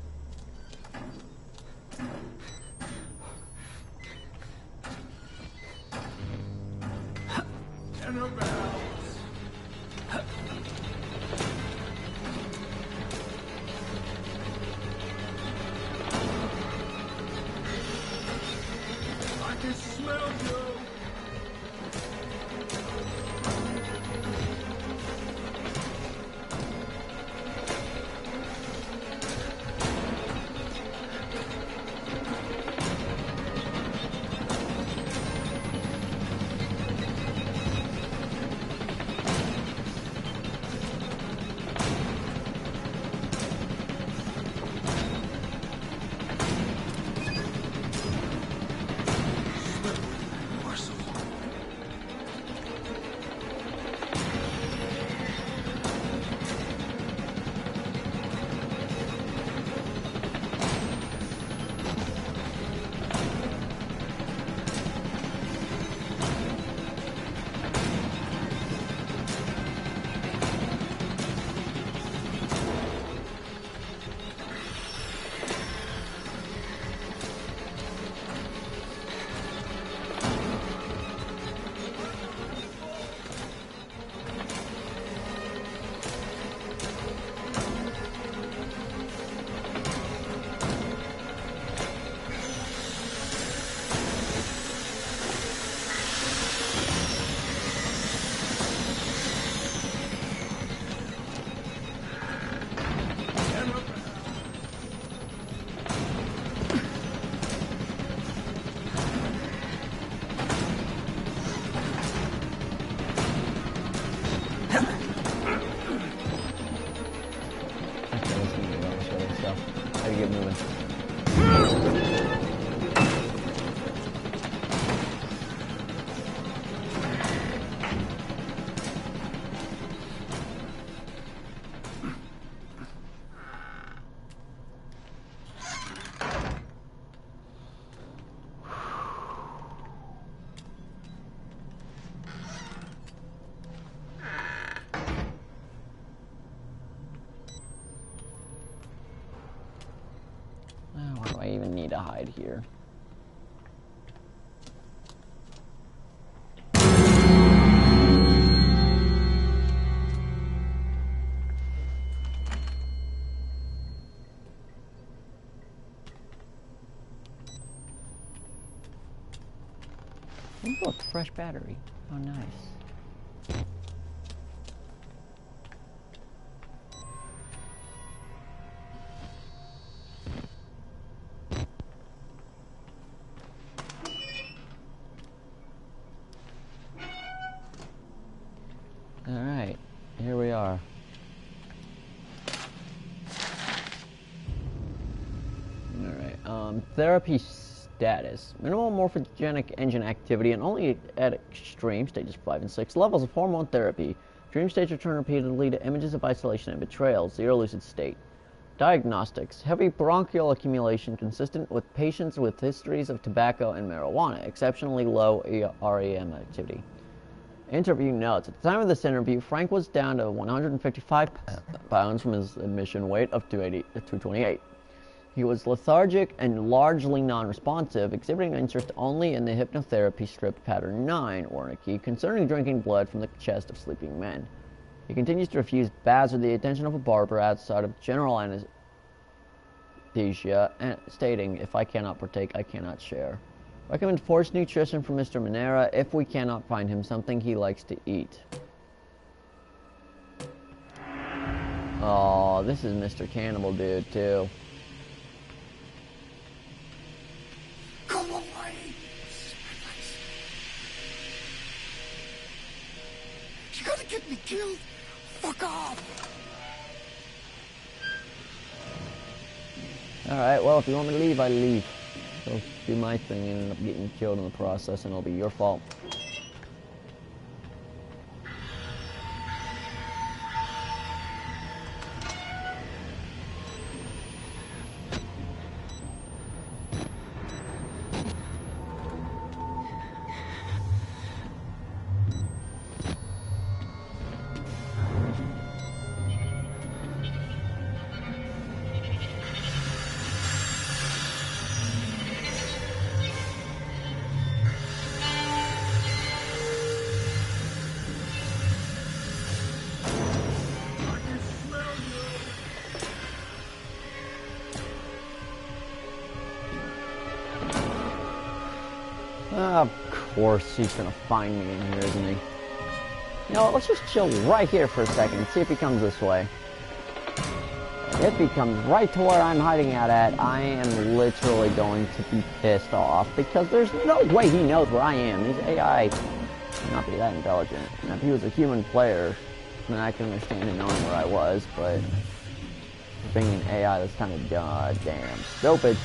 Why do I even need to hide here? Oh, look, fresh battery. Oh, nice. Alright, here we are. Alright, therapy status. Minimal morphogenic engine activity and only at extreme, stages 5 and 6. Levels of hormone therapy. Dream states return repeatedly to images of isolation and betrayal. Zero lucid state. Diagnostics. Heavy bronchial accumulation consistent with patients with histories of tobacco and marijuana. Exceptionally low REM activity. Interview notes. At the time of this interview, Frank was down to 155 pounds from his admission weight of 228. He was lethargic and largely non-responsive, exhibiting interest only in the hypnotherapy script pattern 9, Wernicke, concerning drinking blood from the chest of sleeping men. He continues to refuse baths or the attention of a barber outside of general anesthesia, stating, if I cannot partake, I cannot share. Recommend forced nutrition for Mr. Manera if we cannot find him something he likes to eat. Oh, this is Mr. Cannibal Dude, too. Go away! You're gonna get me killed! Fuck off! Alright, well, if you want me to leave, I leave. I'll do my thing and end up getting killed in the process, and it'll be your fault. Of course he's gonna find me in here, isn't he? You know what, let's just chill right here for a second and see if he comes this way. If he comes right to where I'm hiding out at, I am literally going to be pissed off, because there's no way he knows where I am. His AI cannot be that intelligent. And if he was a human player, then I can understand him knowing where I was, but being an AI, that's kind of goddamn stupid.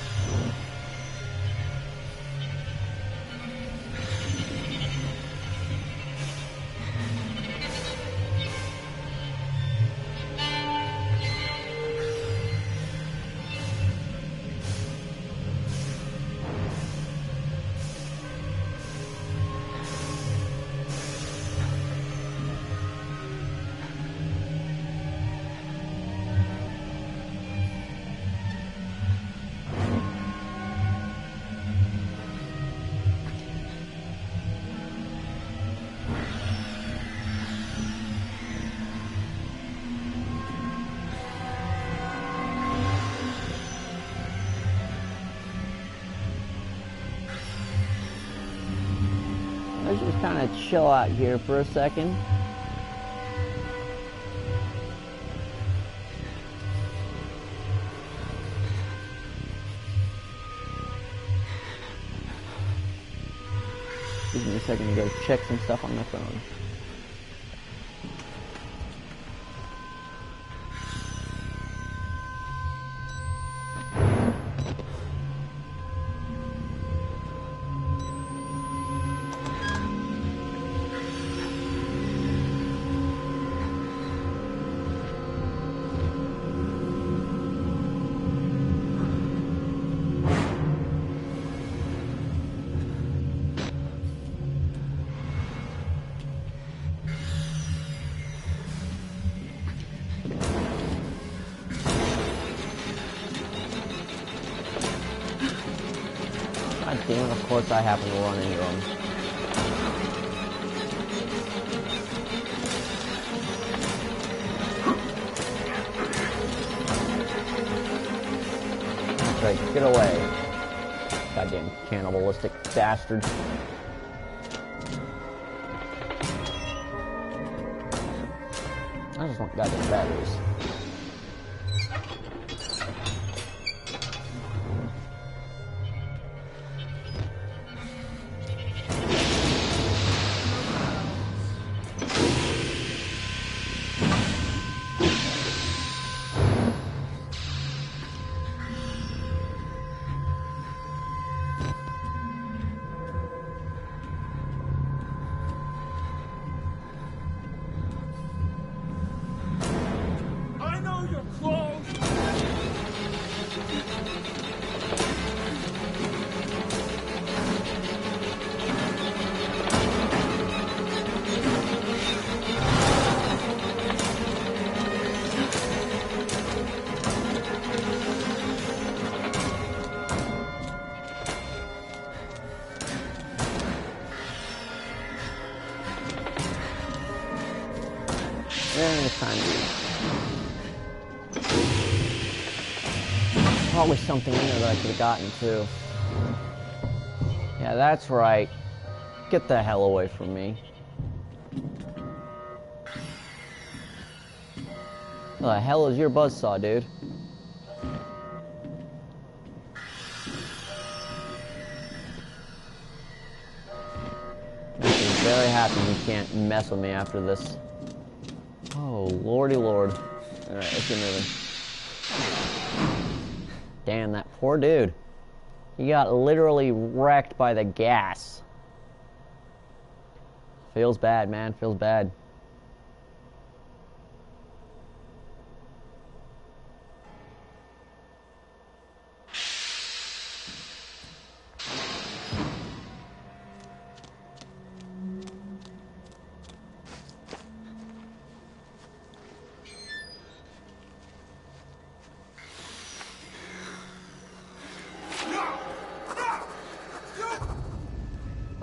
Let's just kind of chill out here for a second. Give me a second to go check some stuff on my phone. God damn it, of course I happen to run into him. That's right, get away. Goddamn cannibalistic bastard. I just want goddamn batteries. then it's time to eat. Probably something in there that I could have gotten too. Yeah, that's right. Get the hell away from me. What the hell is your buzzsaw, dude? Makes me very happy you can't mess with me after this. Oh, lordy lord. Alright, let's get moving. Damn, that poor dude. He got literally wrecked by the gas. Feels bad, man. Feels bad.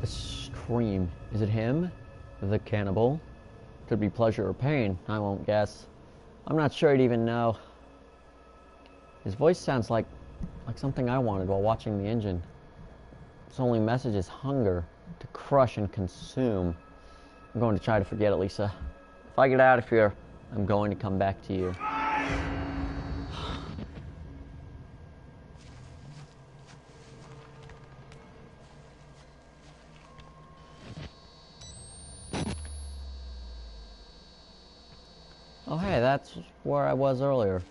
A scream. Is it him? The cannibal? Could be pleasure or pain. I won't guess. I'm not sure he'd even know. His voice sounds like something I wanted while watching the engine. Its only message is hunger, to crush and consume. I'm going to try to forget it, Lisa. If I get out of here, I'm going to come back to you. Oh hey, that's where I was earlier.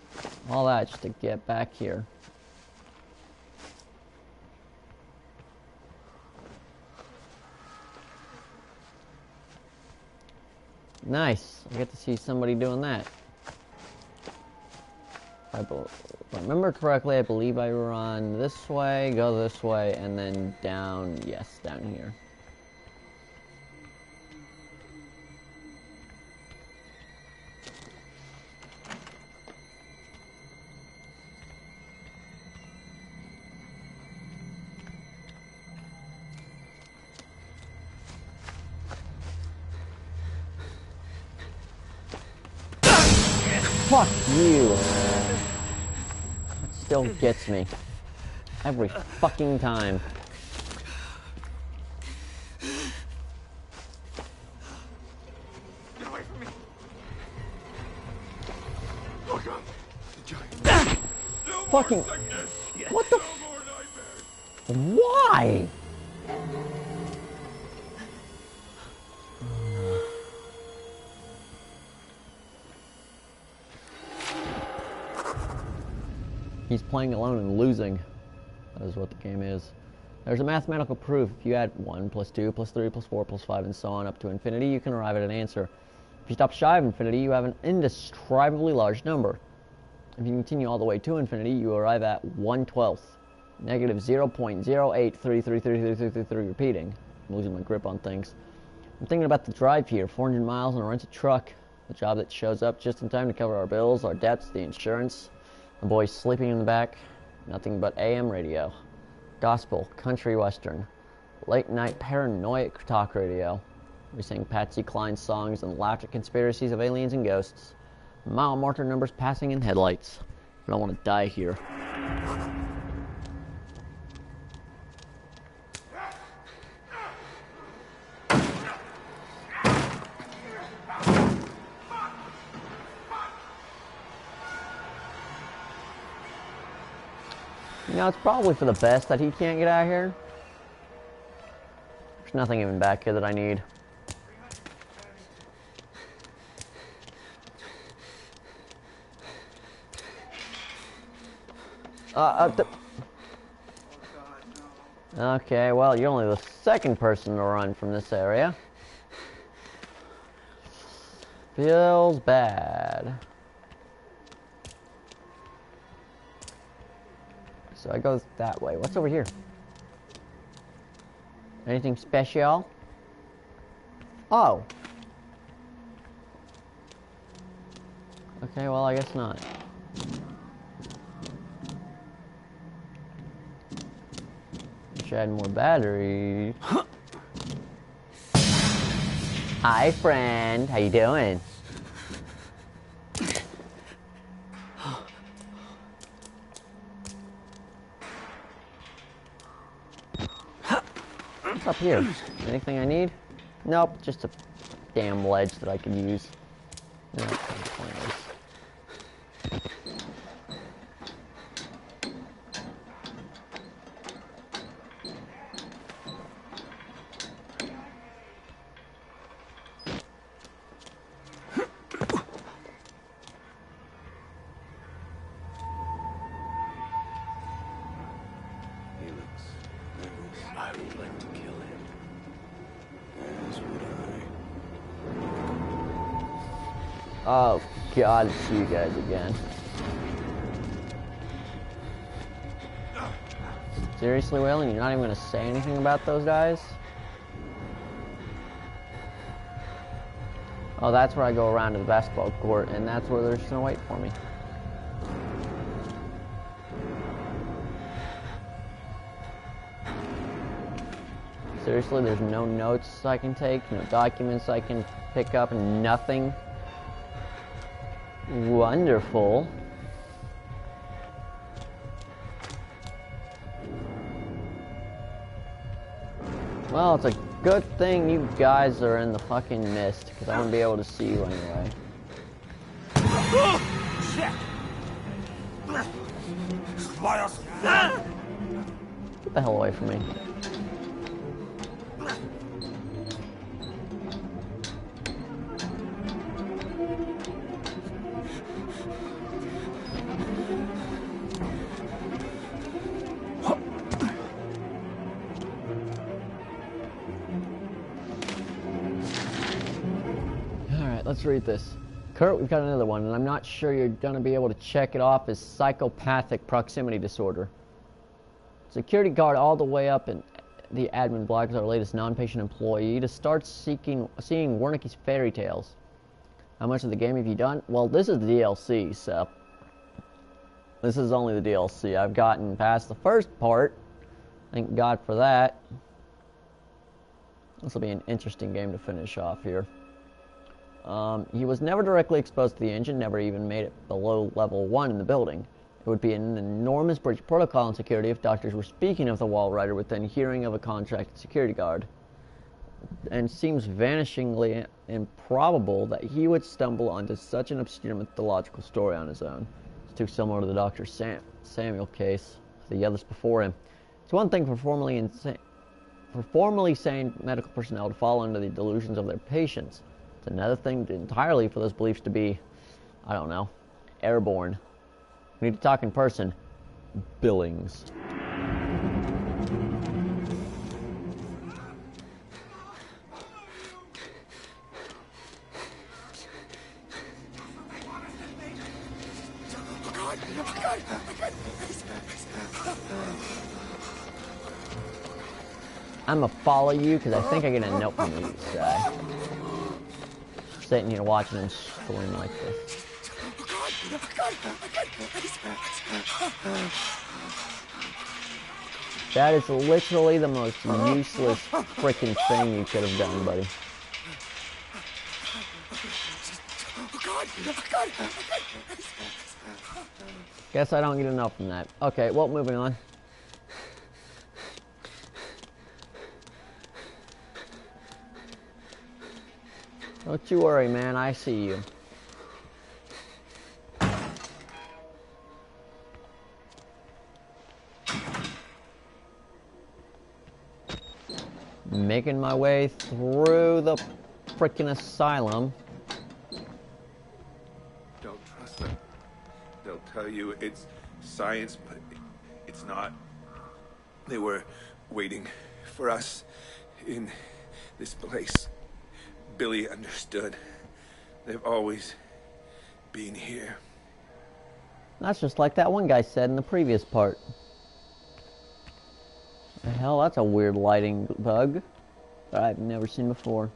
All that just to get back here. Nice. I get to see somebody doing that. If I remember correctly, I believe I run this way, go this way, and then down, yes, down here. Fuck you! It still gets me. Every fucking time. Get away from me! Oh God! Fucking... What the... Why? He's playing alone and losing. That is what the game is. There's a mathematical proof. If you add 1 plus 2 plus 3 plus 4 plus 5 and so on up to infinity, you can arrive at an answer. If you stop shy of infinity, you have an indescribably large number. If you continue all the way to infinity, you arrive at 1/12. Negative 0.08333333, repeating. I'm losing my grip on things. I'm thinking about the drive here. 400 miles on a rented truck. The job that shows up just in time to cover our bills, our debts, the insurance. The boys sleeping in the back, nothing but AM radio. Gospel, country western, late night paranoid talk radio. We sing Patsy Cline songs and laugh at conspiracies of aliens and ghosts. Mile marker numbers passing in headlights. I don't want to die here. You know, it's probably for the best that he can't get out of here. There's nothing even back here that I need. Okay, well, you're only the second person to run from this area. Feels bad. So I go that way. What's over here? Anything special? Oh. Okay, well, I guess not. Wish I had more battery. Hi, friend. How you doing? up here? Anything I need? Nope, just a damn ledge that I can use. No, that's pointless. I would like to kill him. As would I. Oh god, it's you guys again. Seriously, Waylon, you're not even gonna say anything about those guys? Oh, that's where I go around to the basketball court, and that's where they're just gonna wait for me. Seriously, there's no notes I can take, no documents I can pick up, nothing. Wonderful. Well, it's a good thing you guys are in the fucking mist, because I wouldn't be able to see you anyway. Get the hell away from me. Let's read this. Kurt, we've got another one, and I'm not sure you're going to be able to check it off as psychopathic proximity disorder. Security guard all the way up in the admin block is our latest non-patient employee to start seeing Wernicke's fairy tales. How much of the game have you done? Well, this is the DLC, so this is only the DLC. I've gotten past the first part. Thank God for that. This will be an interesting game to finish off here. He was never directly exposed to the engine, never even made it below level 1 in the building. It would be an enormous breach of protocol and security if doctors were speaking of the wall rider within hearing of a contracted security guard. And seems vanishingly improbable that he would stumble onto such an obscure mythological story on his own. It's too similar to the Dr. Samuel case, the others before him. It's one thing for formerly sane medical personnel to fall under the delusions of their patients. It's another thing entirely for those beliefs to be, I don't know, airborne. We need to talk in person. Billings. I'm gonna follow you because I think I get a note from you, guy. Sitting here watching him swim like this. That is literally the most useless freaking thing you could have done, buddy. Guess I don't get enough from that. Okay, well, moving on. Don't you worry, man. I see you. Making my way through the frickin' asylum. Don't trust them. They'll tell you it's science, but it's not. They were waiting for us in this place. Billy understood. They've always been here. That's just like that one guy said in the previous part. The hell, that's a weird lighting bug that I've never seen before.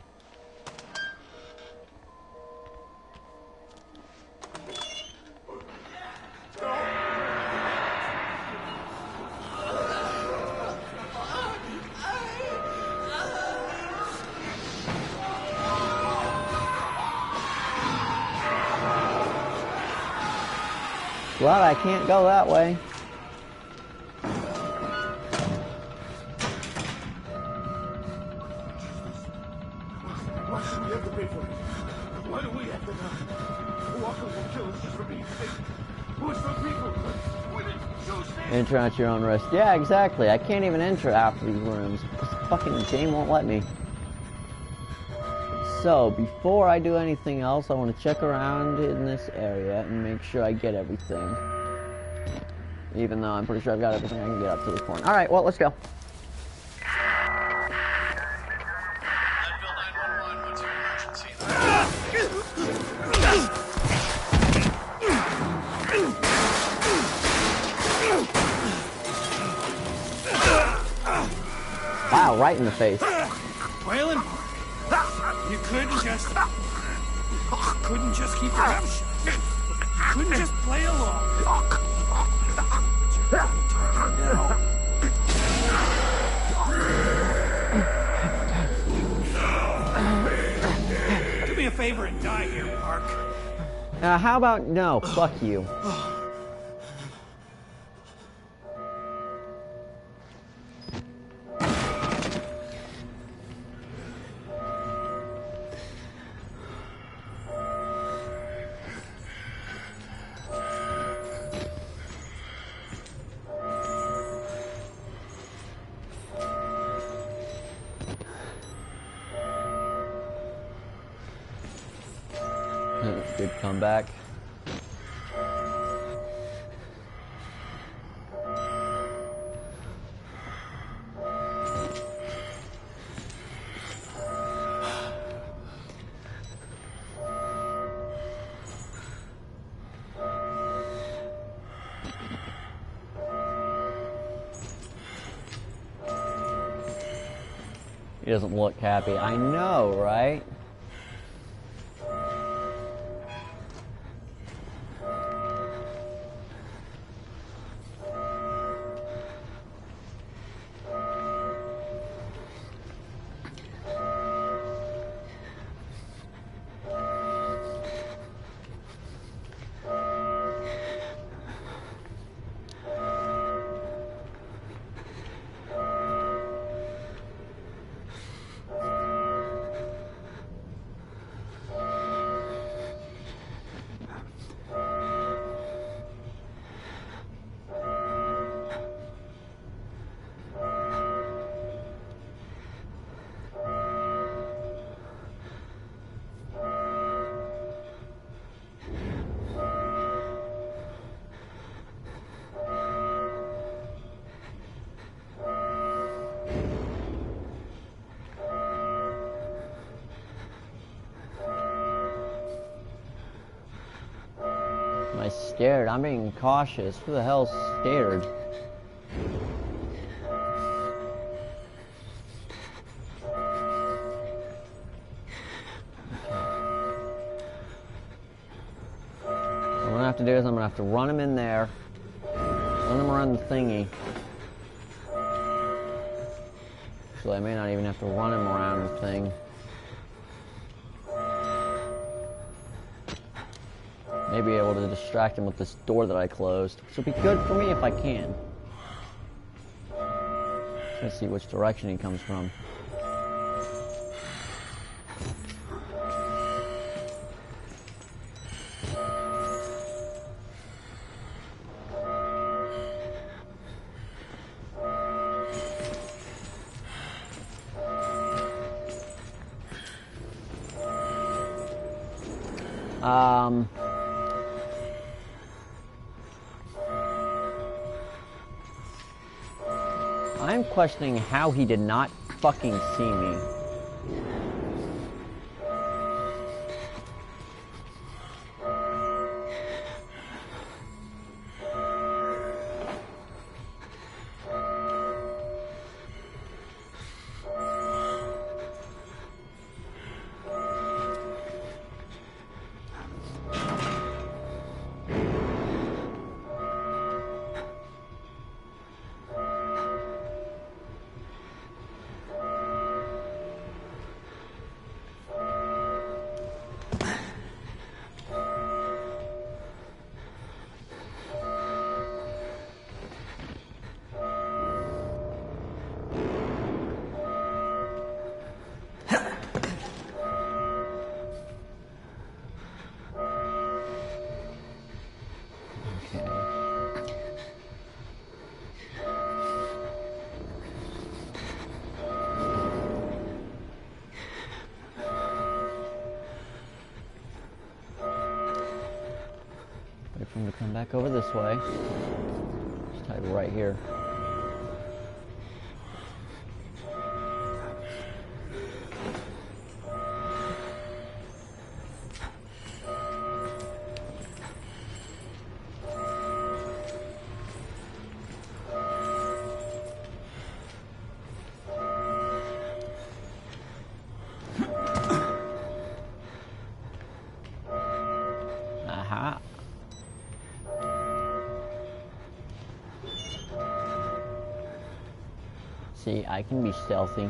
Glad I can't go that way. enter at your own risk. Yeah, exactly. I can't even enter after these rooms. This fucking game won't let me. So, before I do anything else, I want to check around in this area and make sure I get everything. Even though I'm pretty sure I've got everything I can get up to this point. Alright, well, let's go. Wow, right in the face. Waylon, you couldn't just keep your mouth shut. You couldn't just play along. Do me a favor and die here, Park. How about no? Fuck you. Good comeback. He doesn't look happy. I know, right? Am I scared? I'm being cautious. Who the hell's scared? What I'm gonna have to do is I'm gonna have to run him in there, run him around the thingy. Actually, I may not even have to run him around the thing. Maybe able to distract him with this door that I closed. This would be good for me if I can. Let's see which direction he comes from. I'm questioning how he did not fucking see me. back over this way. Just hide right here. Aha. See, I can be stealthy.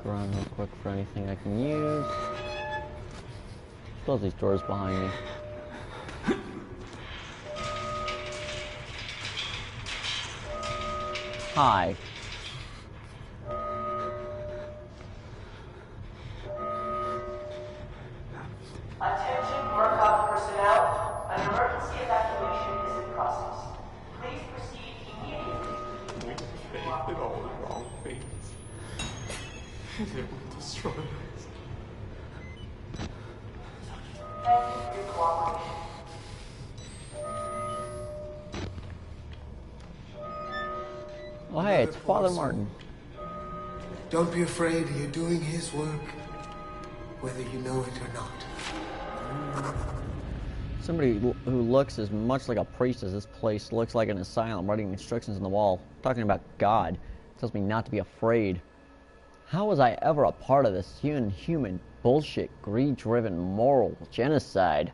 Go around real quick for anything I can use. Close these doors behind me. Hi. Attention Murkoff personnel, an emergency evacuation is in process. Please proceed immediately. We did all the wrong things. And it will destroy us. Thank you for your cooperation. Oh, hey, it's Father Martin. Don't be afraid, you're doing his work, whether you know it or not. Somebody who looks as much like a priest as this place looks like an asylum, writing instructions on the wall, talking about God, tells me not to be afraid. How was I ever a part of this human bullshit, greed-driven moral genocide?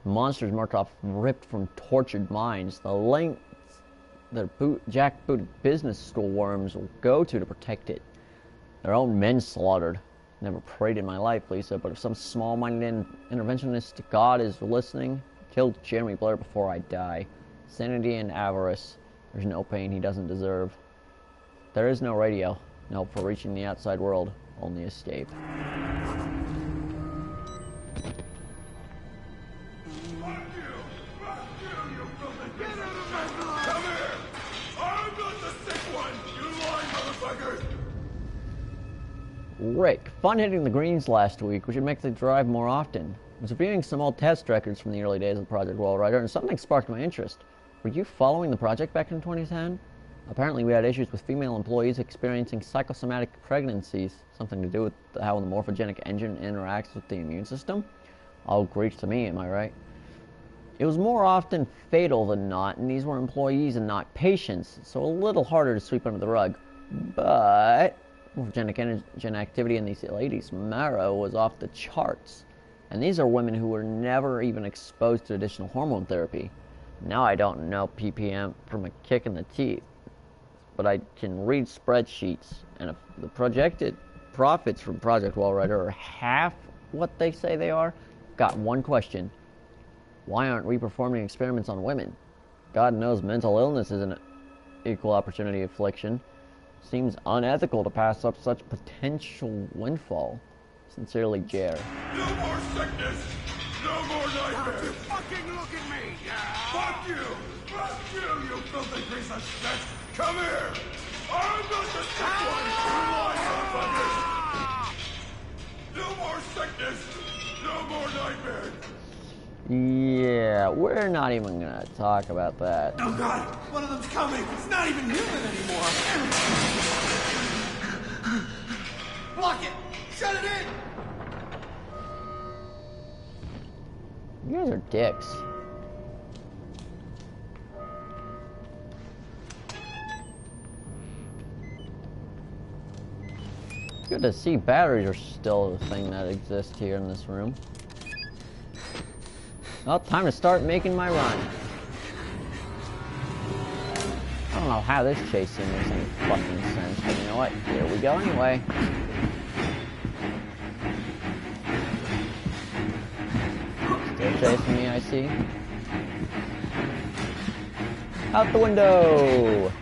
Monsters Murkoff ripped from tortured minds, the lengths that jackbooted business school worms will go to protect it. Their own men slaughtered. Never prayed in my life, Lisa, but if some small-minded interventionist God is listening, kill Jeremy Blair before I die. Sanity and avarice. There's no pain he doesn't deserve. There is no radio. No hope for reaching the outside world. Only escape. Rick, fun hitting the greens last week. We should make the drive more often. I was reviewing some old test records from the early days of Project Walrider, and something sparked my interest. Were you following the project back in 2010? Apparently we had issues with female employees experiencing psychosomatic pregnancies, something to do with how the morphogenic engine interacts with the immune system. All Greek to me, am I right? It was more often fatal than not, and these were employees and not patients, so a little harder to sweep under the rug. But morphogenic engine activity in these ladies' marrow was off the charts. And these are women who were never even exposed to additional hormone therapy. Now I don't know ppm from a kick in the teeth, but I can read spreadsheets, and if the projected profits from Project Walrider are half what they say they are, got one question. Why aren't we performing experiments on women? God knows mental illness is an equal opportunity affliction. Seems unethical to pass up such potential windfall. Sincerely, Jer. No more sickness! No more nightmares! Don't you fucking look at me! Fuck you! Fuck you, you filthy piece of shit! Come here! I'm not the sick one! You lie, motherfuckers! No more sickness! No more nightmares! Yeah, we're not even gonna talk about that. Oh god! One of them's coming! It's not even human anymore! Block it! Shut it in! You guys are dicks. Good to see batteries are still the thing that exists here in this room. Well, time to start making my run. I don't know how this chase scene makes any fucking sense, but you know what? Here we go anyway. Still chasing me, I see. Out the window!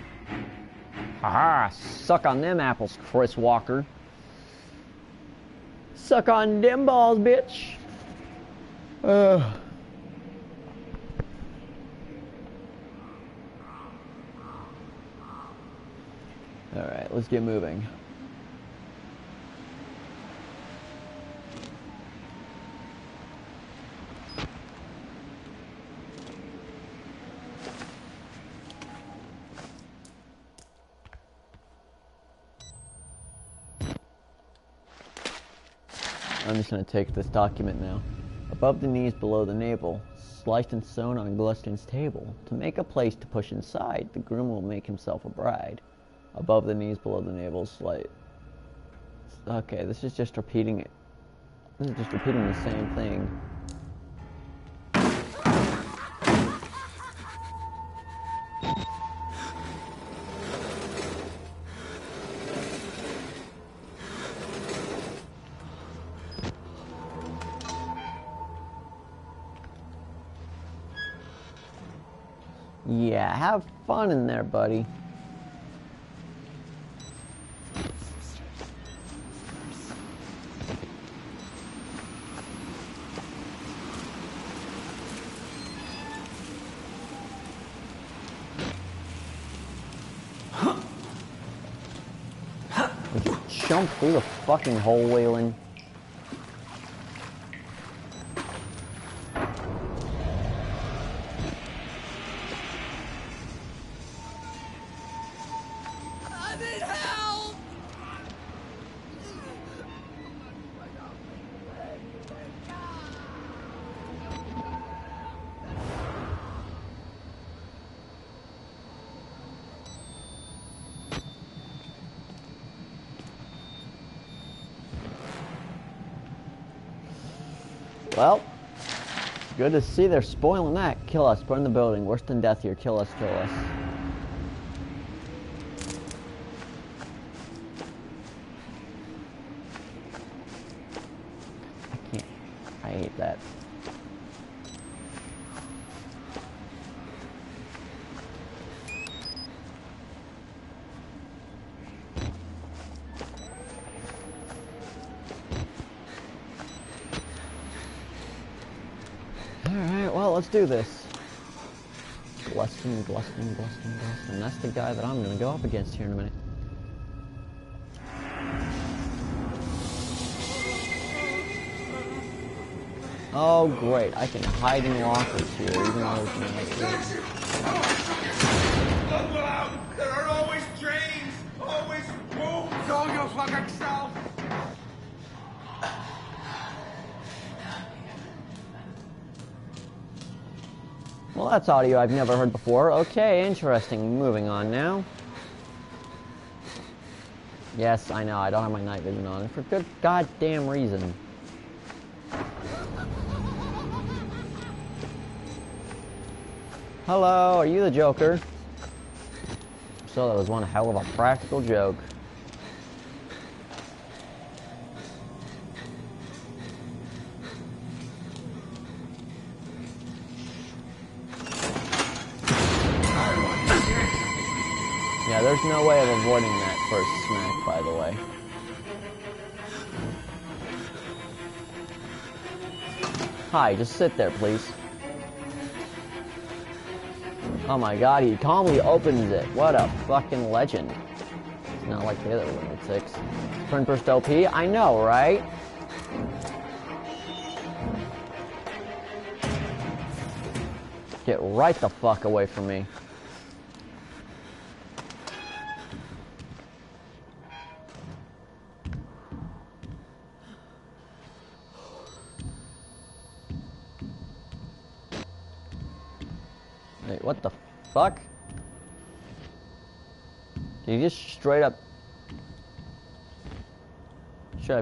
Haha, suck on them apples, Chris Walker. Suck on them balls, bitch! Alright, let's get moving. I'm just gonna take this document now. Above the knees, below the navel, sliced and sewn on Gluskin's table. To make a place to push inside, the groom will make himself a bride. Above the knees, below the navel, slight. Okay, this is just repeating it. This is just repeating the same thing. Yeah, have fun in there, buddy. Would you jump through the fucking hole, Waylon? Well, good to see they're spoiling that. Kill us, burn the building. Worse than death here. Kill us, kill us. I can't. I hate that. Alright, well, let's do this. Gluskin. That's the guy that I'm gonna go up against here in a minute. Oh, great. I can hide in lockers here, even though there's no here. Look out! There are always drains! Always move! Go your fucking self! Well, that's audio I've never heard before. Okay, interesting. Moving on now. Yes, I know, I don't have my night vision on, for good goddamn reason. Hello, are you the Joker? So that was one hell of a practical joke. Yeah, there's no way of avoiding that first smack, by the way. Hi, just sit there, please. Oh my god, he calmly opens it. What a fucking legend. It's not like the other lunatics. Turn burst OP? I know, right? Get right the fuck away from me. Wait, what the fuck? Did he just straight up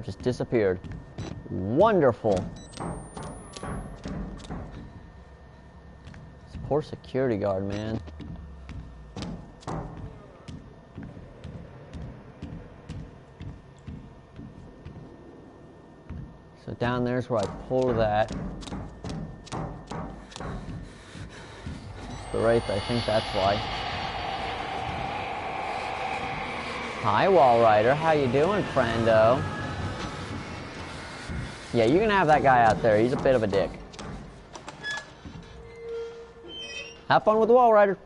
just disappeared? Wonderful. This poor security guard, man. So down there's where I pull that. The right, I think that's why. Hi, Wall Rider. How you doing, friendo? Yeah, you can have that guy out there. He's a bit of a dick. Have fun with the Wall Rider.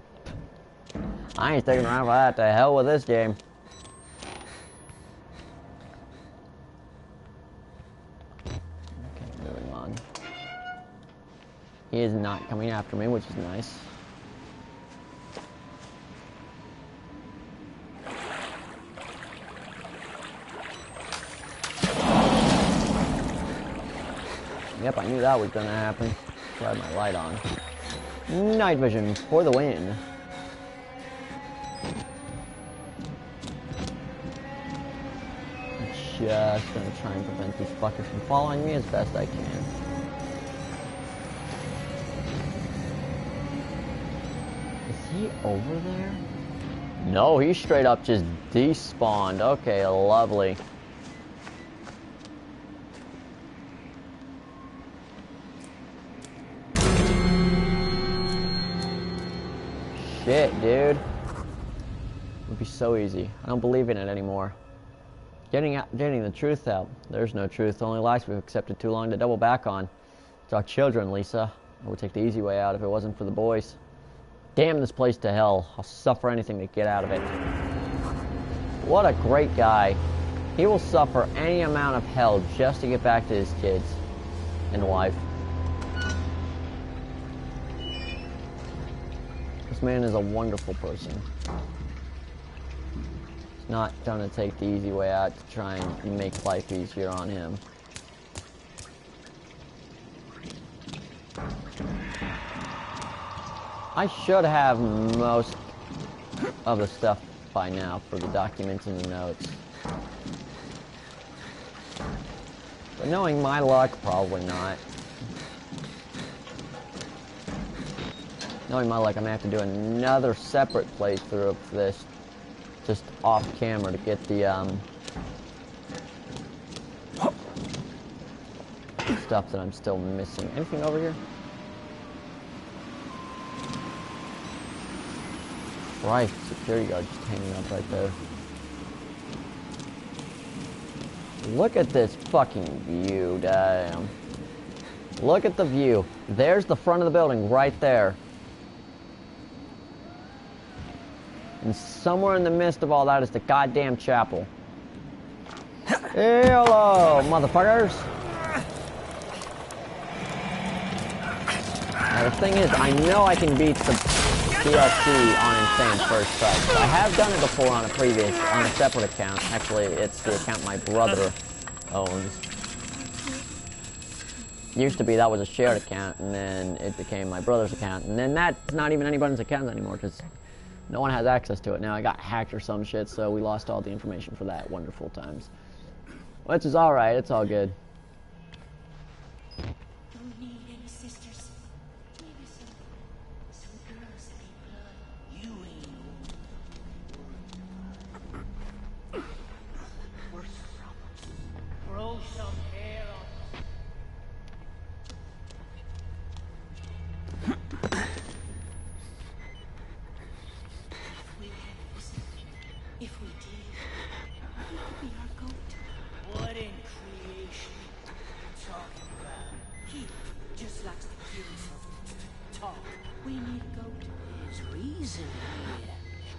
I ain't sticking around for that. To hell with this game. Okay, moving on. He is not coming after me, which is nice. knew that was gonna happen. So I had my light on. Night vision for the win. Just gonna try and prevent these fuckers from following me as best I can. Is he over there? No, he straight up just despawned. Okay, lovely. Shit, dude. It would be so easy. I don't believe in it anymore. Getting the truth out. There's no truth, only lies we've accepted too long to double back on. It's our children, Lisa. I would take the easy way out if it wasn't for the boys. Damn this place to hell. I'll suffer anything to get out of it. What a great guy. He will suffer any amount of hell just to get back to his kids and wife. This man is a wonderful person. He's not gonna take the easy way out to try and make life easier on him. I should have most of the stuff by now for the documents and the notes. But knowing my luck, probably not. Knowing my luck, I'm gonna have to do another separate playthrough of this, just off camera, to get the stuff that I'm still missing. Anything over here? Right, security guard just hanging up right there. Look at this fucking view, damn. Look at the view. There's the front of the building right there. And somewhere in the midst of all that is the goddamn chapel. Hello, motherfuckers. Now the thing is, I know I can beat the DLC on Insane first try. I have done it before on a separate account. Actually, it's the account my brother owns. Used to be that was a shared account, and then it became my brother's account, and then that's not even anybody's account anymore because no one has access to it now. I got hacked or some shit, so we lost all the information for that. Wonderful times. Which is alright, it's all good.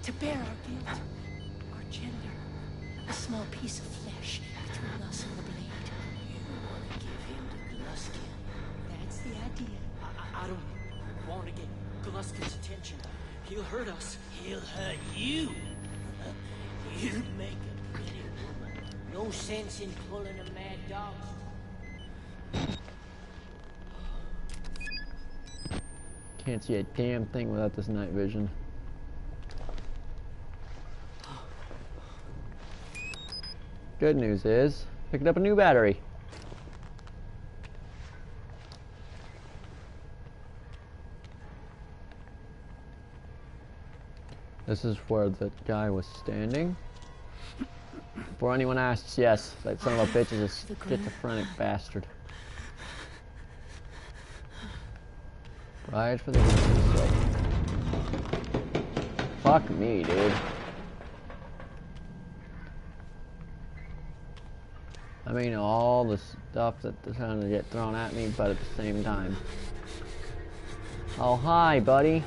To bear our guilt, our gender, a small piece of flesh between us and the blade. You want to give him to Gluskin? That's the idea. I don't want to get Gluskin's attention. He'll hurt us. He'll hurt you. You'd make a pretty woman. No sense in pulling a mad dog. Can't see a damn thing without this night vision. Good news is, picked up a new battery. This is where the guy was standing. Before anyone asks, yes, that son of a bitch is a schizophrenic bastard. Right for the sake. Fuck me, dude. I mean, all the stuff that's trying to get thrown at me, but at the same time. Oh, hi, buddy.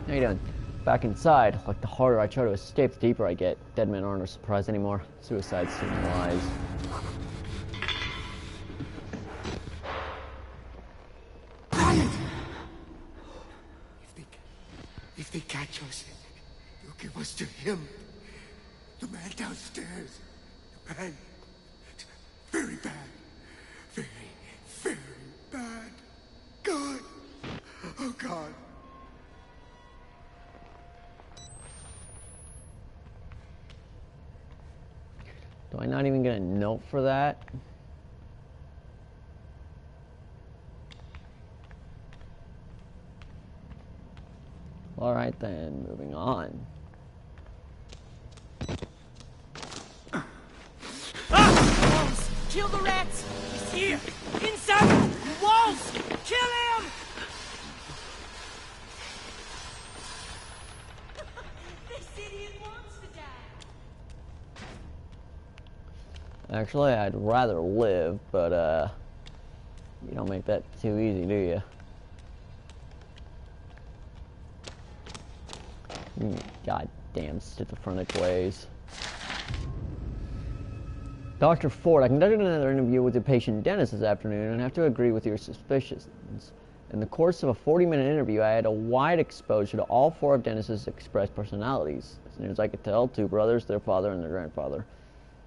How you doing? Back inside. Like, the harder I try to escape, the deeper I get. Dead men aren't a surprise anymore. Suicide seem lies. If they catch us, they'll give us to him. The man downstairs. The man. Very bad. Very, very bad. God. Do I not even get a note for that? Alright then, moving on. Walls! Kill the rats! He's here! Inside! Walls! Kill him! This idiot wants to die! Actually, I'd rather live, but, you don't make that too easy, do you? Goddamn schizophrenic ways. Dr. Ford, I conducted another interview with the patient Dennis this afternoon and have to agree with your suspicions. In the course of a 40-minute interview, I had a wide exposure to all four of Dennis's expressed personalities. As near as I could tell, two brothers, their father, and their grandfather.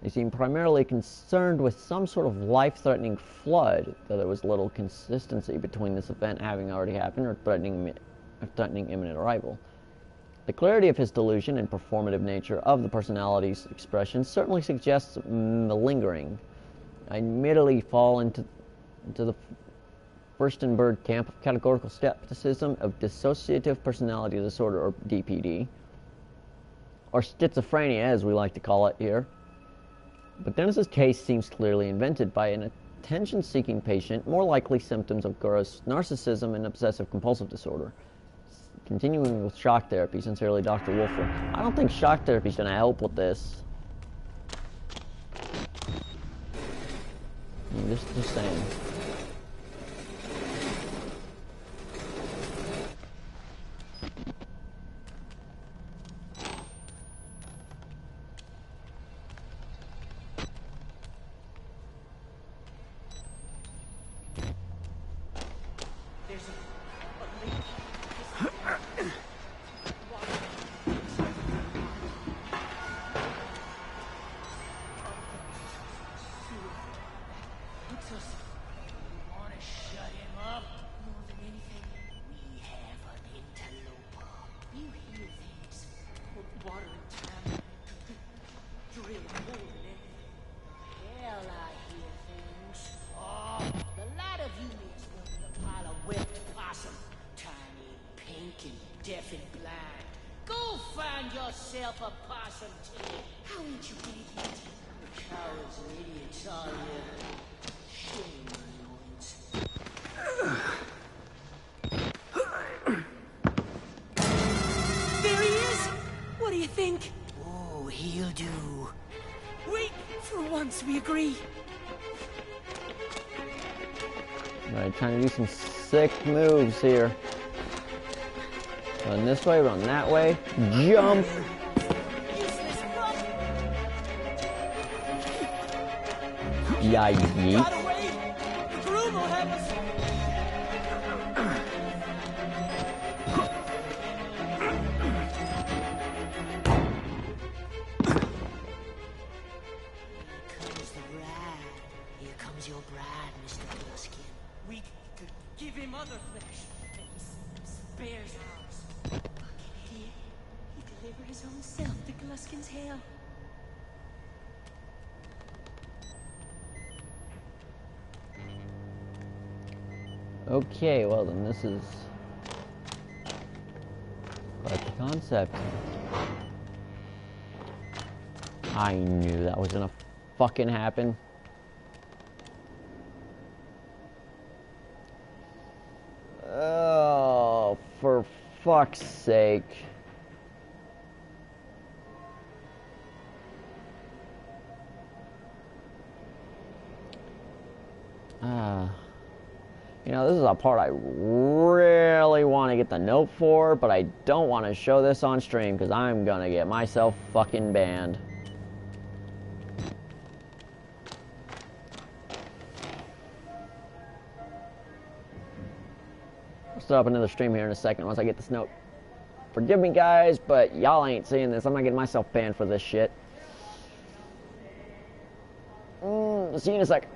They seemed primarily concerned with some sort of life-threatening flood, though there was little consistency between this event having already happened or threatening imminent arrival. The clarity of his delusion and performative nature of the personality's expression certainly suggests malingering. I admittedly fall into the Furstenberg camp of categorical skepticism of dissociative personality disorder, or DPD, or schizophrenia as we like to call it here. But Dennis's case seems clearly invented by an attention-seeking patient, more likely symptoms of gross narcissism and obsessive-compulsive disorder. Continuing with shock therapy, sincerely, Dr. Wolford. I don't think shock therapy is going to help with this. Just saying. Yourself a possum tea. How ain't you idiot? Cowards and idiots, all you. Shame annoyance. There he is! What do you think? Oh, he'll do. Wait! For once, we agree. Alright, trying to do some sick moves here. Run this way, run that way, jump! Yeah, yeet. Here comes your bride, Mr. Gluskin. We could give him other flesh, and he spares ours. Fucking idiot. He delivered his own self to Gluskin's hell. Okay, well then this is quite the concept. I knew that was gonna fucking happen. Oh, for fuck's sake. You know, this is a part I really want to get the note for, but I don't want to show this on stream because I'm gonna get myself fucking banned. I'll start up another stream here in a second once I get this note. Forgive me, guys, but y'all ain't seeing this. I'm not getting myself banned for this shit. See you in a second.